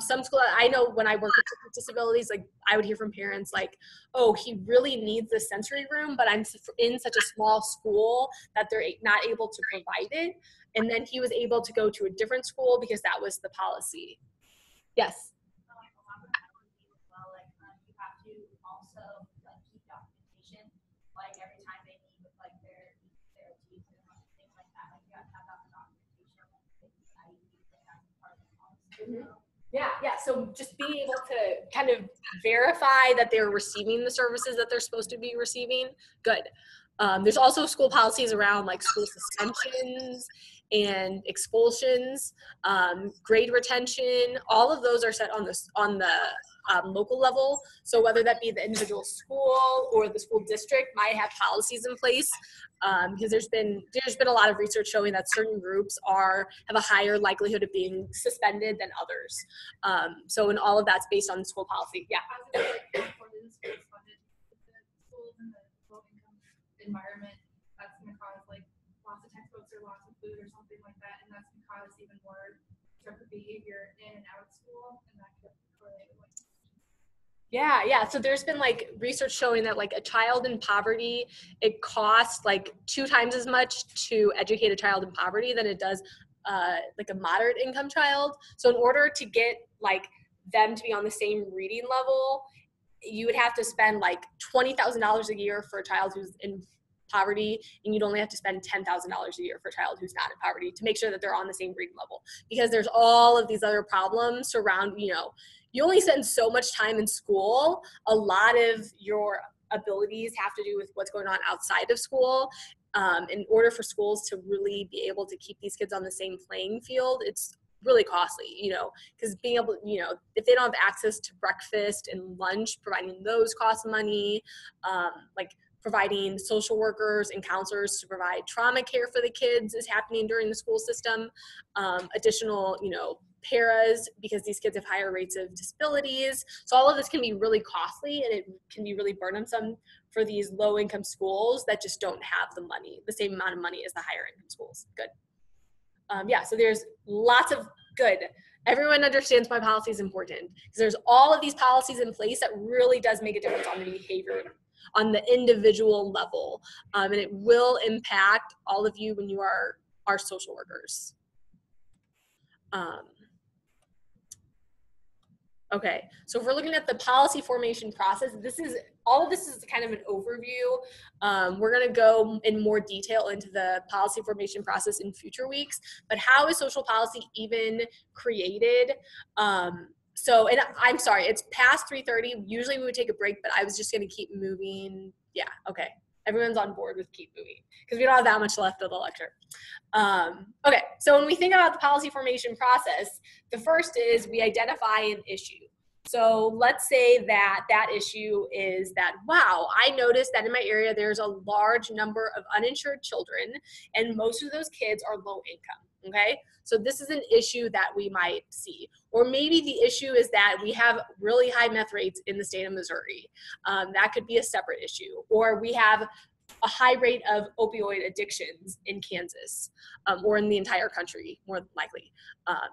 Some school, I know when I work with kids with disabilities, like I would hear from parents like, oh, he really needs the sensory room, but I'm in such a small school that they're not able to provide it. And then he was able to go to a different school because that was the policy. Yes. A lot of times as well, like you have to also like keep documentation, like every time they meet with like their teams and things like that. Like you have to have that documentation. Like that's part of the policy. Yeah. So just being able to kind of verify that they're receiving the services that they're supposed to be receiving. Good. There's also school policies around like school suspensions and expulsions, grade retention. All of those are set on the local level. So whether that be the individual school or the school district might have policies in place, because there's been a lot of research showing that certain groups have a higher likelihood of being suspended than others. So and all of that's based on school policy. Yeah. As it like for the schools funded, the schools in the low income environment, that's going to cause like lots of textbooks or lots of food or something like that, and that's going to cause even more type of behavior in and out of school, and that could correlate with. Yeah. So there's been like research showing that like a child in poverty, it costs like 2 times as much to educate a child in poverty than it does like a moderate income child. So in order to get like them to be on the same reading level, you would have to spend like $20,000 a year for a child who's in poverty, and you'd only have to spend $10,000 a year for a child who's not in poverty to make sure that they're on the same reading level, because there's all of these other problems surrounding, you only spend so much time in school. A lot of your abilities have to do with what's going on outside of school. In order for schools to really be able to keep these kids on the same playing field, it's really costly, because being able, if they don't have access to breakfast and lunch, providing those costs money, like providing social workers and counselors to provide trauma care for the kids is happening during the school system. Additional, paras, because these kids have higher rates of disabilities. So all of this can be really costly, and it can be really burdensome for these low income schools that just don't have the same amount of money as the higher income schools. Good. So there's lots of good. Everyone understands why policy is important, because there's all of these policies in place that really does make a difference on the behavior, on the individual level. And it will impact all of you when you are social workers. Okay, so if we're looking at the policy formation process, all of this is kind of an overview. We're gonna go in more detail into the policy formation process in future weeks, but how is social policy even created? And I'm sorry, it's past 3:30. Usually we would take a break, but I was just gonna keep moving. Yeah, okay, everyone's on board with keep moving because we don't have that much left of the lecture. Okay, so when we think about the policy formation process, the first is we identify an issue. So let's say that issue is that, wow, I noticed that in my area there's a large number of uninsured children, and most of those kids are low income, okay? So this is an issue that we might see. Or maybe the issue is that we have really high meth rates in the state of Missouri. That could be a separate issue. Or we have a high rate of opioid addictions in Kansas, or in the entire country, more likely.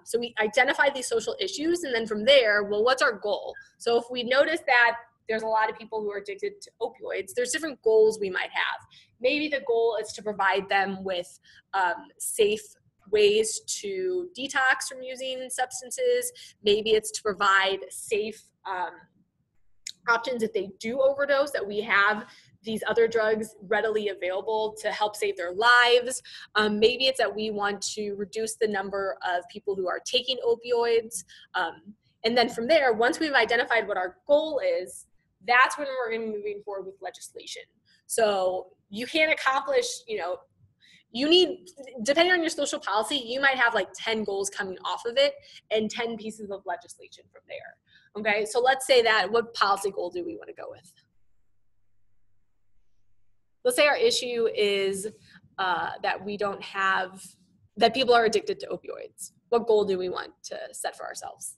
So we identify these social issues, and then from there, well, what's our goal? So if we notice that there's a lot of people who are addicted to opioids, there's different goals we might have. Maybe the goal is to provide them with safe ways to detox from using substances. Maybe it's to provide safe options if they do overdose, that we have these other drugs readily available to help save their lives. Maybe it's that we want to reduce the number of people who are taking opioids. And then from there, once we've identified what our goal is, that's when we're going to be moving forward with legislation. So you can't accomplish, you need, depending on your social policy, you might have like 10 goals coming off of it and 10 pieces of legislation from there. Okay, so let's say that, what policy goal do we want to go with? Let's say our issue is that we don't have, that people are addicted to opioids. What goal do we want to set for ourselves?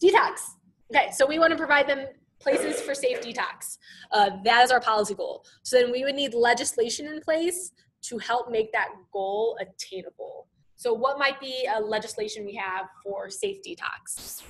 Detox. Okay, so we want to provide them places for safe detox. That is our policy goal. So then we would need legislation in place to help make that goal attainable. So what might be a legislation we have for safe detox?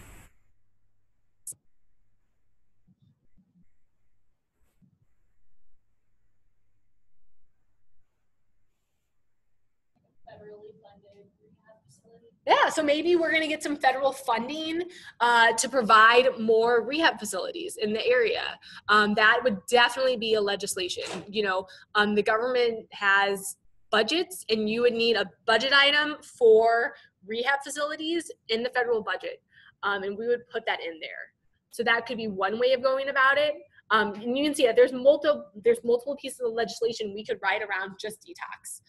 Federally funded rehab facility. Yeah, so maybe we're going to get some federal funding to provide more rehab facilities in the area. That would definitely be a legislation. The government has budgets, and you would need a budget item for rehab facilities in the federal budget, and we would put that in there. So that could be one way of going about it. And you can see that there's multiple pieces of legislation we could write around just detox.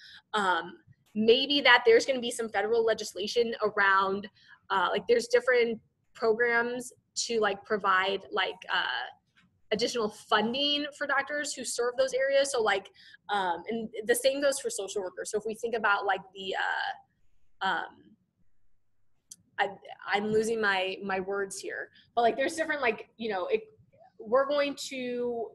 Maybe that there's going to be some federal legislation around, there's different programs to provide additional funding for doctors who serve those areas. So and the same goes for social workers. So if we think about I'm losing my words here, but there's different we're going to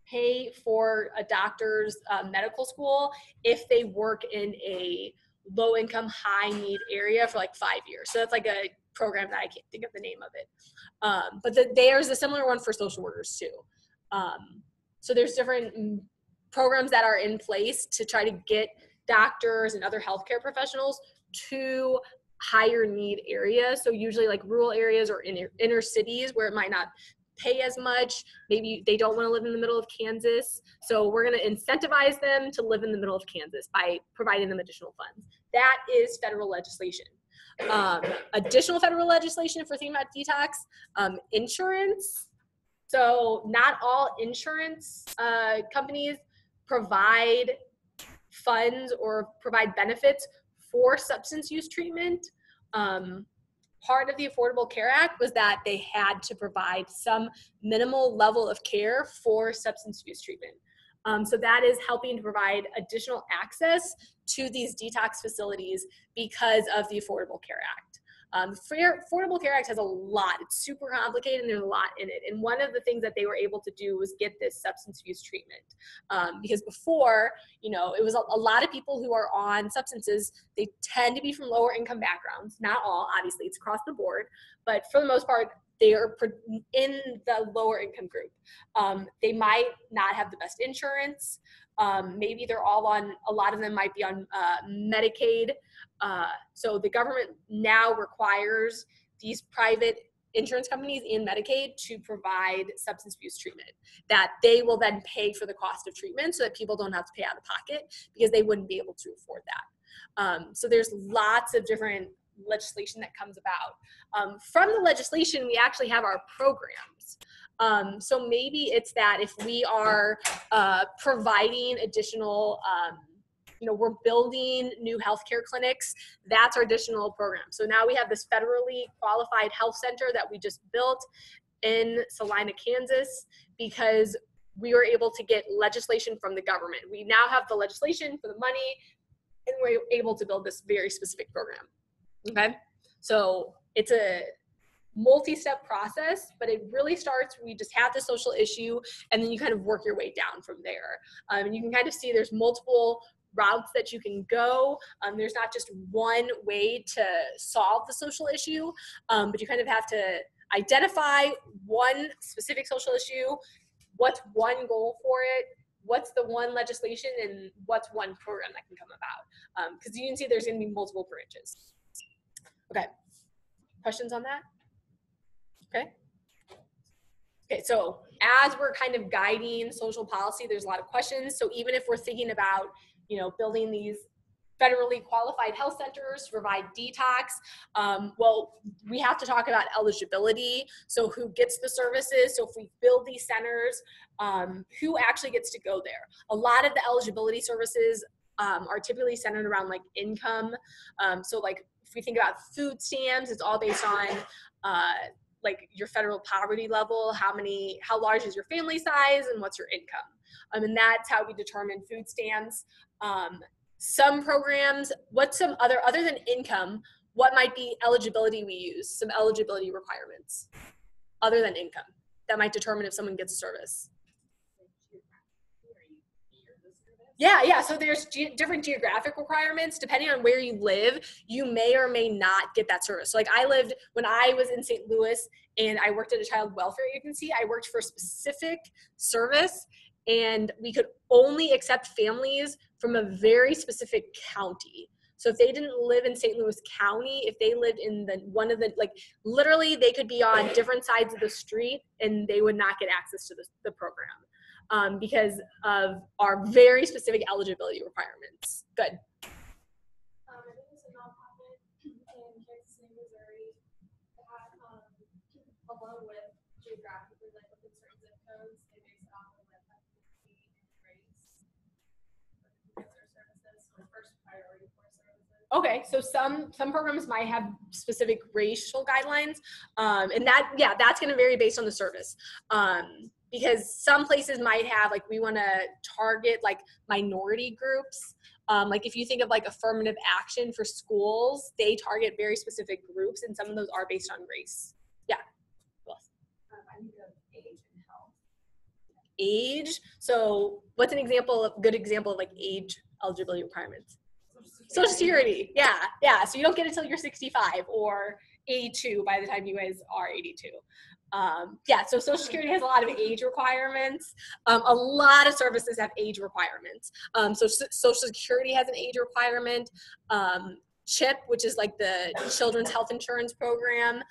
pay for a doctor's medical school if they work in a low income, high need area for 5 years. So that's a program that I can't think of the name of it. But there's a similar one for social workers too. So there's different programs that are in place to try to get doctors and other healthcare professionals to higher need areas. So usually rural areas or inner cities where it might not pay as much. Maybe they don't want to live in the middle of Kansas. So we're going to incentivize them to live in the middle of Kansas by providing them additional funds. That is federal legislation. Additional federal legislation for thinking about detox, insurance. So not all insurance companies provide funds or provide benefits for substance use treatment. Part of the Affordable Care Act was that they had to provide some minimal level of care for substance use treatment. So that is helping to provide additional access to these detox facilities because of the Affordable Care Act. Affordable Care Act has a lot. It's super complicated and there's a lot in it. And one of the things that they were able to do was get this substance use treatment. Because before, it was a lot of people who are on substances, they tend to be from lower income backgrounds. Not all, obviously, it's across the board. But for the most part, they are in the lower income group. They might not have the best insurance. Maybe they're all on, a lot of them might be on Medicaid. So the government now requires these private insurance companies in Medicaid to provide substance abuse treatment, that they will then pay for the cost of treatment so that people don't have to pay out of pocket because they wouldn't be able to afford that. So there's lots of different legislation that comes about. From the legislation, we actually have our programs. So maybe it's that if we are providing additional, we're building new healthcare clinics, that's our additional program. So now we have this federally qualified health center that we just built in Salina, Kansas, because we were able to get legislation from the government. We now have the legislation for the money, and we're able to build this very specific program. Okay, so it's a multi-step process, but it really starts, we just have the social issue, and then you kind of work your way down from there. And you can kind of see there's multiple routes that you can go. There's not just one way to solve the social issue, but you kind of have to identify one specific social issue, what's one goal for it, what's the one legislation, and what's one program that can come about. Because you can see there's going to be multiple branches. Okay, questions on that? Okay, so as we're kind of guiding social policy, there's a lot of questions. So even if we're thinking about, building these federally qualified health centers to provide detox, well, we have to talk about eligibility. So who gets the services? So if we build these centers, who actually gets to go there? A lot of the eligibility services are typically centered around like income. So like if we think about food stamps, it's all based on like your federal poverty level, how large is your family size, and what's your income. And that's how we determine food stamps. Some programs, other than income, what might be eligibility we use, some eligibility requirements other than income that might determine if someone gets a service. Yeah, so there's different geographic requirements. Depending on where you live, you may or may not get that service. So like when I was in St. Louis and I worked at a child welfare agency, I worked for a specific service, and we could only accept families from a very specific county. So if they didn't live in St. Louis County, if they lived in literally they could be on different sides of the street and they would not get access to the program. Because of our very specific eligibility requirements. Good. I think it's a nonprofit in Kansas City, Missouri, that along with geographically, like within certain zip codes, they base it off of like ethnicity and race. Their services, so first priority for services. Okay, so some programs might have specific racial guidelines, and that's going to vary based on the service. Because some places might have, like, we want to target like minority groups. Like if you think of like affirmative action for schools, they target very specific groups, and some of those are based on race. Yeah. I think of age and health. Age. So what's a good example of like age eligibility requirements? Social Security. Yeah. So you don't get it until you're 65 or 82 by the time you guys are 82. So Social Security has a lot of age requirements. A lot of services have age requirements. So Social Security has an age requirement. CHIP, which is like the Children's Health Insurance Program,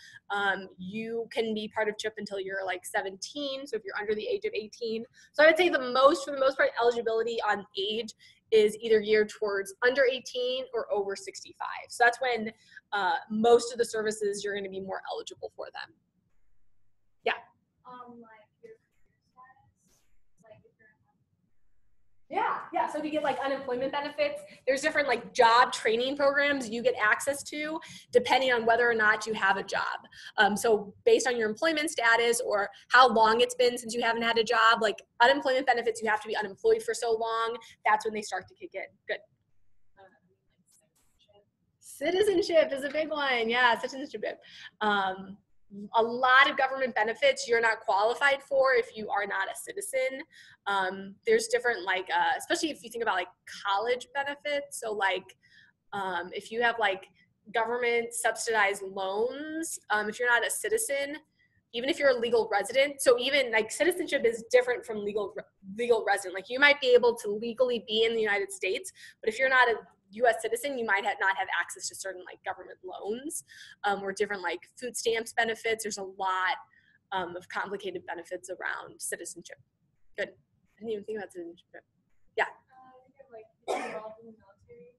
you can be part of CHIP until you're like 17. So if you're under the age of 18. So I would say for the most part, eligibility on age is either geared towards under 18 or over 65. So that's when most of the services you're going to be more eligible for them. Like your career status, like if you're Yeah. So if you get like unemployment benefits, there's different like job training programs you get access to depending on whether or not you have a job. So based on your employment status or how long it's been since you haven't had a job, like unemployment benefits, you have to be unemployed for so long. That's when they start to kick in. Good. Citizenship is a big one. Yeah, citizenship. A lot of government benefits you're not qualified for if you are not a citizen. There's different especially if you think about like college benefits. So like if you have like government subsidized loans, if you're not a citizen, even if you're a legal resident, so even like citizenship is different from legal resident. Like you might be able to legally be in the United States, but if you're not a U.S. citizen, you might not have access to certain like government loans or different like food stamps benefits. There's a lot of complicated benefits around citizenship. Good. I didn't even think about citizenship. Yeah. Involved in the military.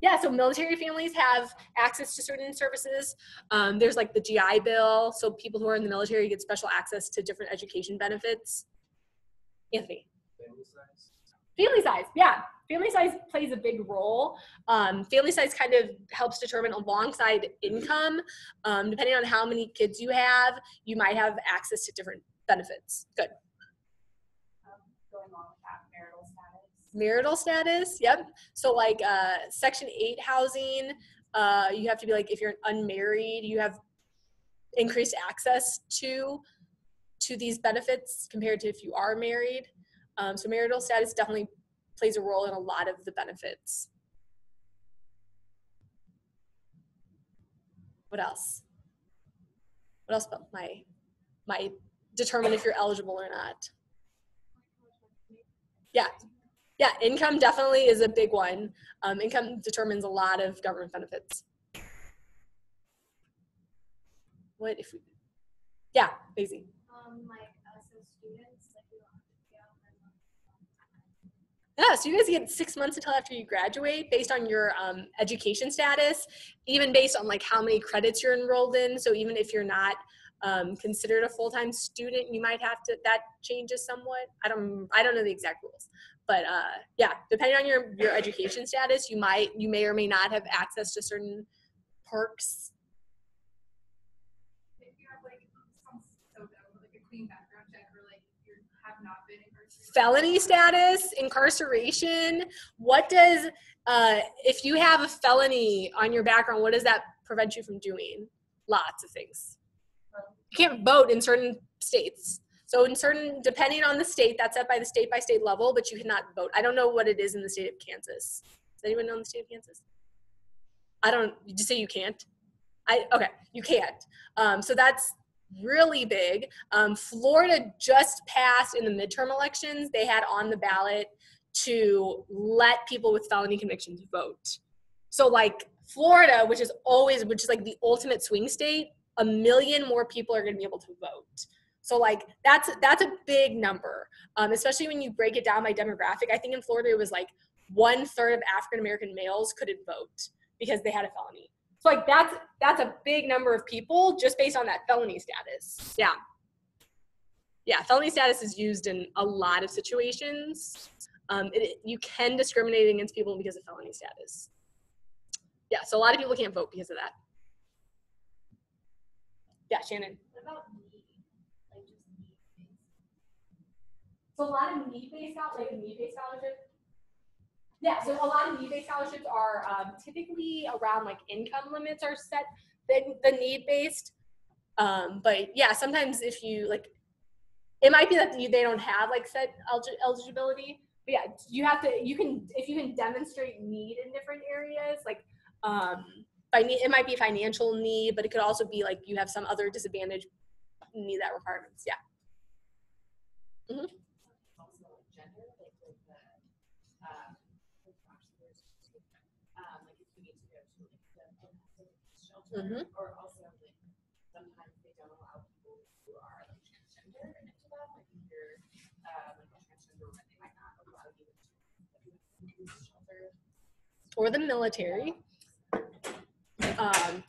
Yeah, so military families have access to certain services. There's like the GI Bill, so people who are in the military get special access to different education benefits. Anthony. Family size. Family size, yeah. Family size plays a big role. Family size kind of helps determine alongside income. Depending on how many kids you have, you might have access to different benefits. Good. Going along with that, marital status. Marital status, yep. So like Section 8 housing, you have to be like, if you're unmarried, you have increased access to these benefits compared to if you are married. So marital status definitely plays a role in a lot of the benefits. What else? What else about might determine if you're eligible or not? Yeah. Yeah, income definitely is a big one. Income determines a lot of government benefits. What if we, yeah, Daisy. Like us as students, like we don't have to pay off our loans. Yeah, so you guys get 6 months until after you graduate based on your education status, even based on like how many credits you're enrolled in. So even if you're not considered a full-time student, you might have to, that changes somewhat. I don't know the exact rules, but yeah, depending on your education status, you may or may not have access to certain perks. If you have like some so dumb, like a clean background check, or like you have not been incarcerated. Felony status, incarceration. What does if you have a felony on your background, what does that prevent you from doing? Lots of things. You can't vote in certain states. So in certain, depending on the state, that's set by the state by state level, but you cannot vote. I don't know what it is in the state of Kansas. Does anyone know in the state of Kansas? Did you say you can't? Okay, you can't. So that's really big. Florida just passed in the midterm elections. They had on the ballot to let people with felony convictions vote. So like Florida, which is like the ultimate swing state, 1 million more people are going to be able to vote. So like that's a big number, especially when you break it down by demographic. I think in Florida it was like 1/3 of African American males couldn't vote because they had a felony. So like that's a big number of people just based on that felony status. Yeah. Yeah, felony status is used in a lot of situations. You can discriminate against people because of felony status. Yeah, so a lot of people can't vote because of that. Yeah, Shannon. What about need? Like just need-based? So a lot of need-based scholarships. Yeah, so a lot of need-based scholarships are typically around like income limits are set. The need-based, but yeah, sometimes if you like, it might be that they don't have like set eligibility. But yeah, if you can demonstrate need in different areas, like it might be financial need, but it could also be like you have some other disadvantage need that requirements. Yeah. Mm-hmm. Also like gender, like the like if you need to go to like the shelter, or also like sometimes they don't allow people who are like transgender into them. Like if you're like a transgender woman, they might not allow you to shelter Or the military.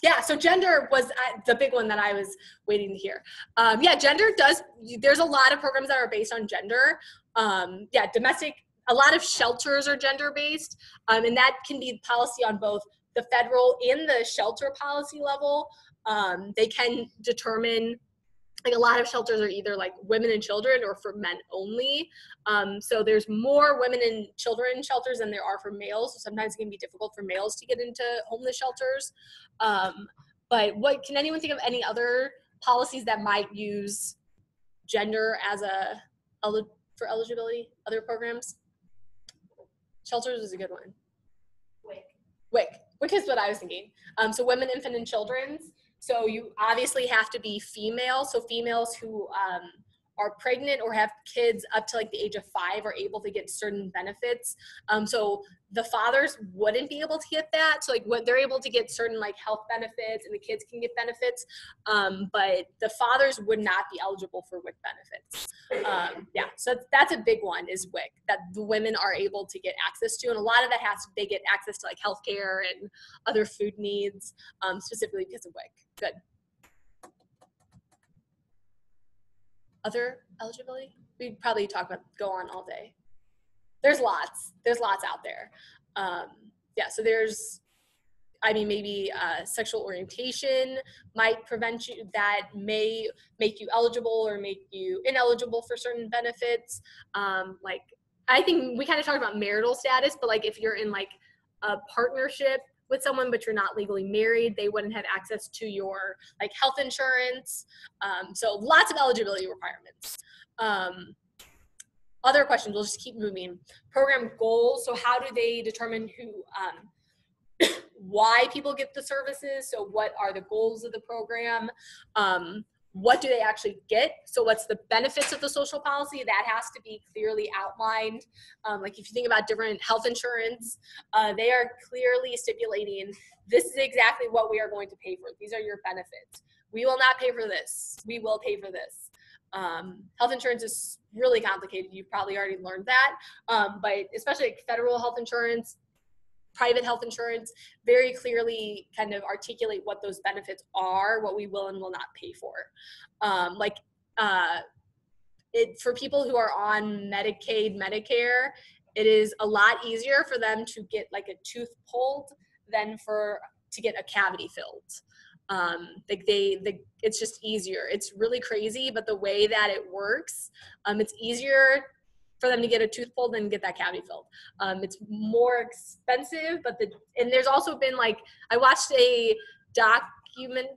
Yeah, so gender was the big one that I was waiting to hear. Yeah, there's a lot of programs that are based on gender. Yeah, a lot of shelters are gender-based, and that can be policy on both the federal and the shelter policy level. They can determine, like a lot of shelters are either like women and children or for men only. So there's more women and children shelters than there are for males. So sometimes it can be difficult for males to get into homeless shelters. But can anyone think of any other policies that might use gender as for eligibility? Other programs? Shelters is a good one. WIC is what I was thinking. So women, infant, and children's. So you obviously have to be female. So females who are pregnant or have kids up to like the age of 5 are able to get certain benefits. So the fathers wouldn't be able to get that. So like what they're able to get certain like health benefits, and the kids can get benefits, but the fathers would not be eligible for WIC benefits. Yeah, so that's a big one, is WIC, that the women are able to get access to, and a lot of that they get access to like healthcare and other food needs, specifically because of WIC. Good. Other eligibility? We'd probably go on all day. There's lots out there. Yeah, so maybe sexual orientation might prevent you, that may make you eligible or make you ineligible for certain benefits. Like, I think we kind of talked about marital status, but like if you're in like a partnership with someone but you're not legally married, they wouldn't have access to your like health insurance. So lots of eligibility requirements. Other questions, we'll just keep moving. Program goals, so how do they determine why people get the services? So what are the goals of the program? What do they actually get? So what's the benefits of the social policy? That has to be clearly outlined. Like if you think about different health insurance, they are clearly stipulating, this is exactly what we are going to pay for. These are your benefits. We will not pay for this. We will pay for this. Health insurance is really complicated. You've probably already learned that. But especially like federal health insurance, private health insurance, very clearly kind of articulate what those benefits are, what we will and will not pay for. For people who are on Medicaid, Medicare, it is a lot easier for them to get like a tooth pulled than to get a cavity filled. It's just easier. It's really crazy, but the way that it works, it's easier for them to get a tooth pulled than get that cavity filled. It's more expensive, and there's also been like, I watched a document,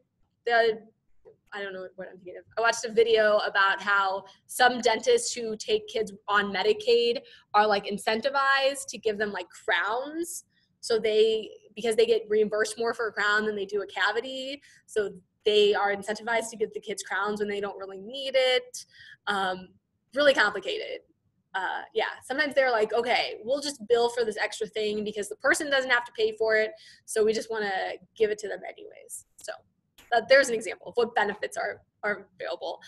I don't know what I'm thinking of. I watched a video about how some dentists who take kids on Medicaid are like incentivized to give them like crowns. So because they get reimbursed more for a crown than they do a cavity. So they are incentivized to give the kids crowns when they don't really need it. Really complicated. Yeah, sometimes they're like, okay, we'll just bill for this extra thing because the person doesn't have to pay for it. So we just want to give it to them anyways. So there's an example of what benefits are available.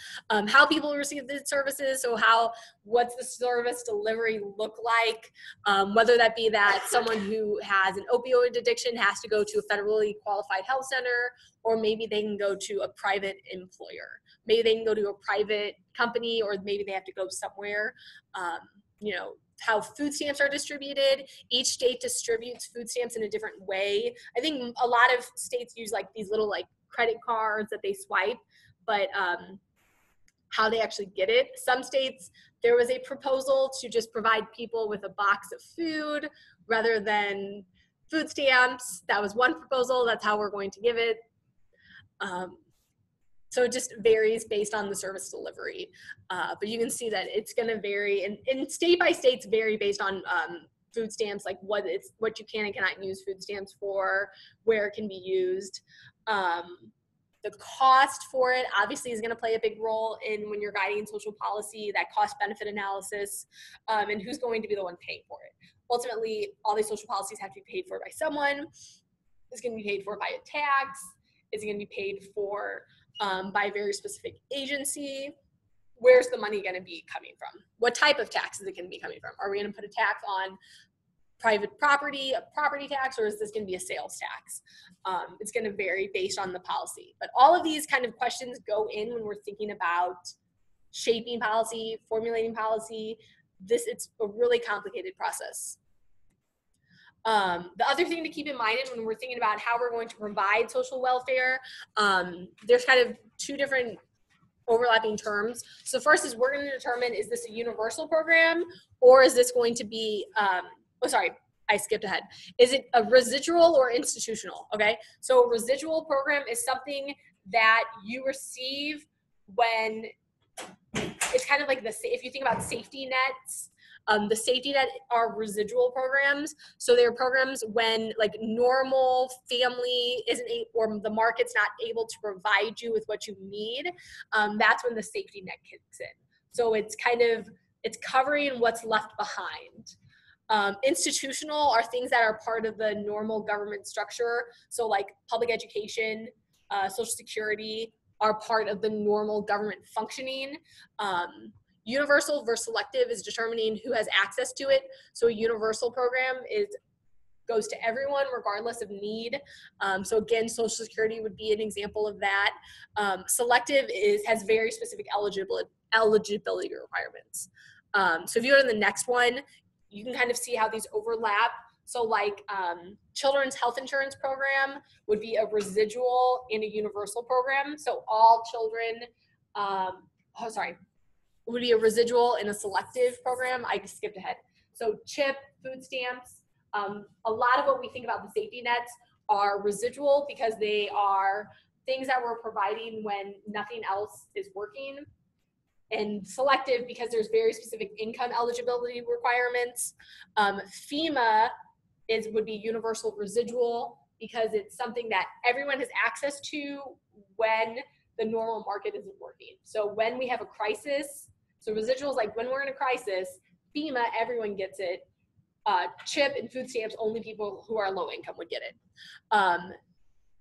How people receive the services. So what's the service delivery look like? Whether that be that someone who has an opioid addiction has to go to a federally qualified health center, or maybe they can go to a private employer. Maybe they can go to a private company, or maybe they have to go somewhere. How food stamps are distributed. Each state distributes food stamps in a different way. I think a lot of states use like these little like credit cards that they swipe, but how they actually get it. Some states, there was a proposal to just provide people with a box of food rather than food stamps. That was one proposal. That's how we're going to give it. So it just varies based on the service delivery. But you can see that it's going to vary, and state by states vary based on food stamps, like what you can and cannot use food stamps for, where it can be used. The cost for it obviously is going to play a big role in when you're guiding social policy, that cost benefit analysis, and who's going to be the one paying for it. Ultimately, all these social policies have to be paid for by someone. It's going to be paid for by a tax. It's going to be paid for by a very specific agency. Where's the money going to be coming from? What type of tax is it going to be coming from? Are we going to put a tax on private property, a property tax, or is this going to be a sales tax? It's going to vary based on the policy. But all of these kind of questions go in when we're thinking about shaping policy, formulating policy. It's a really complicated process. The other thing to keep in mind is when we're thinking about how we're going to provide social welfare, there's kind of two different overlapping terms. So first is we're going to determine, is this a universal program, or is this going to be, I skipped ahead. Is it a residual or institutional? Okay, so a residual program is something that you receive when it's kind of like if you think about safety nets, The safety net are residual programs. So they're programs when like normal family isn't or the market's not able to provide you with what you need. That's when the safety net kicks in. So it's covering what's left behind. Institutional are things that are part of the normal government structure. So like public education, Social Security are part of the normal government functioning. Universal versus selective is determining who has access to it. So a universal program goes to everyone regardless of need. So again, Social Security would be an example of that. Selective has very specific eligibility requirements. So if you go to the next one, you can kind of see how these overlap. So like children's health insurance program would be a residual and a universal program. So all children, would be a residual in a selective program. I just skipped ahead. So CHIP, food stamps, a lot of what we think about the safety nets are residual because they are things that we're providing when nothing else is working, and selective because there's very specific income eligibility requirements. FEMA would be universal residual because it's something that everyone has access to when the normal market isn't working. So when we have a crisis, so residual is like when we're in a crisis, FEMA, everyone gets it. CHIP and food stamps, only people who are low income would get it.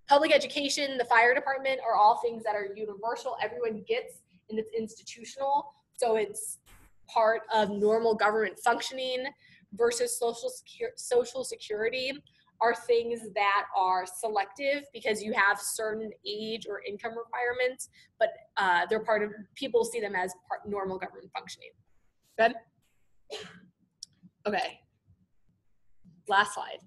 Public education, the fire department are all things that are universal, everyone gets, and it's institutional. So it's part of normal government functioning. Versus Social Security are things that are selective because you have certain age or income requirements, but they're part of, people see them as normal government functioning. Good? Okay. Last slide.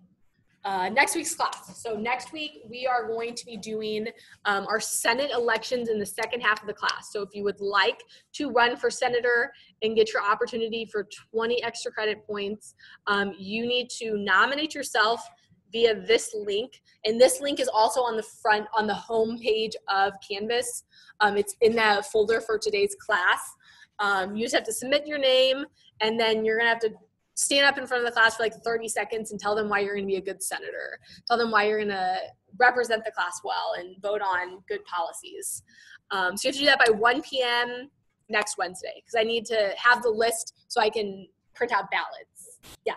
Next week's class. So next week we are going to be doing our Senate elections in the second half of the class. So if you would like to run for senator and get your opportunity for 20 extra credit points, you need to nominate yourself via this link. And this link is also on the front, on the home page of Canvas. It's in that folder for today's class. You just have to submit your name, and then you're gonna have to stand up in front of the class for like 30 seconds and tell them why you're going to be a good senator. Tell them why you're going to represent the class well and vote on good policies. So you have to do that by 1 p.m. next Wednesday because I need to have the list so I can print out ballots. Yeah.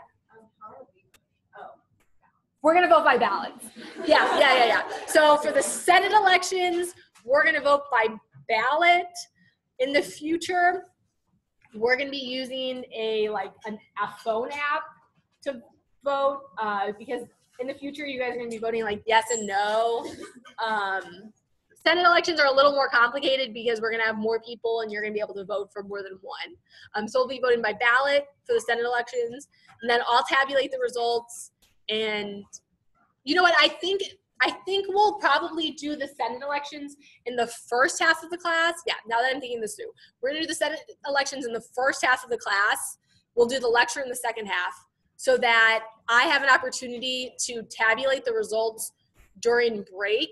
We're going to vote by ballots. Yeah. So for the Senate elections, we're going to vote by ballot. In the future, we're going to be using a phone app to vote because in the future you guys are going to be voting like yes and no. Senate elections are a little more complicated because we're going to have more people and you're going to be able to vote for more than one. So we'll be voting by ballot for the Senate elections, and then I'll tabulate the results. And you know what, I think we'll probably do the Senate elections in the first half of the class. Yeah, now that I'm thinking this through. We're gonna do the Senate elections in the first half of the class. We'll do the lecture in the second half so that I have an opportunity to tabulate the results during break.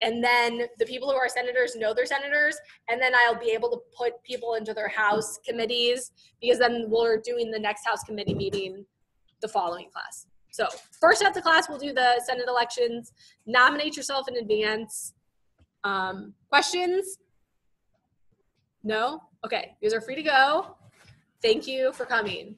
And then the people who are senators know they're senators. And then I'll be able to put people into their House committees because then we're doing the next House committee meeting the following class. So first half of the class, we'll do the Senate elections. Nominate yourself in advance. Questions? No? Okay, you guys are free to go. Thank you for coming.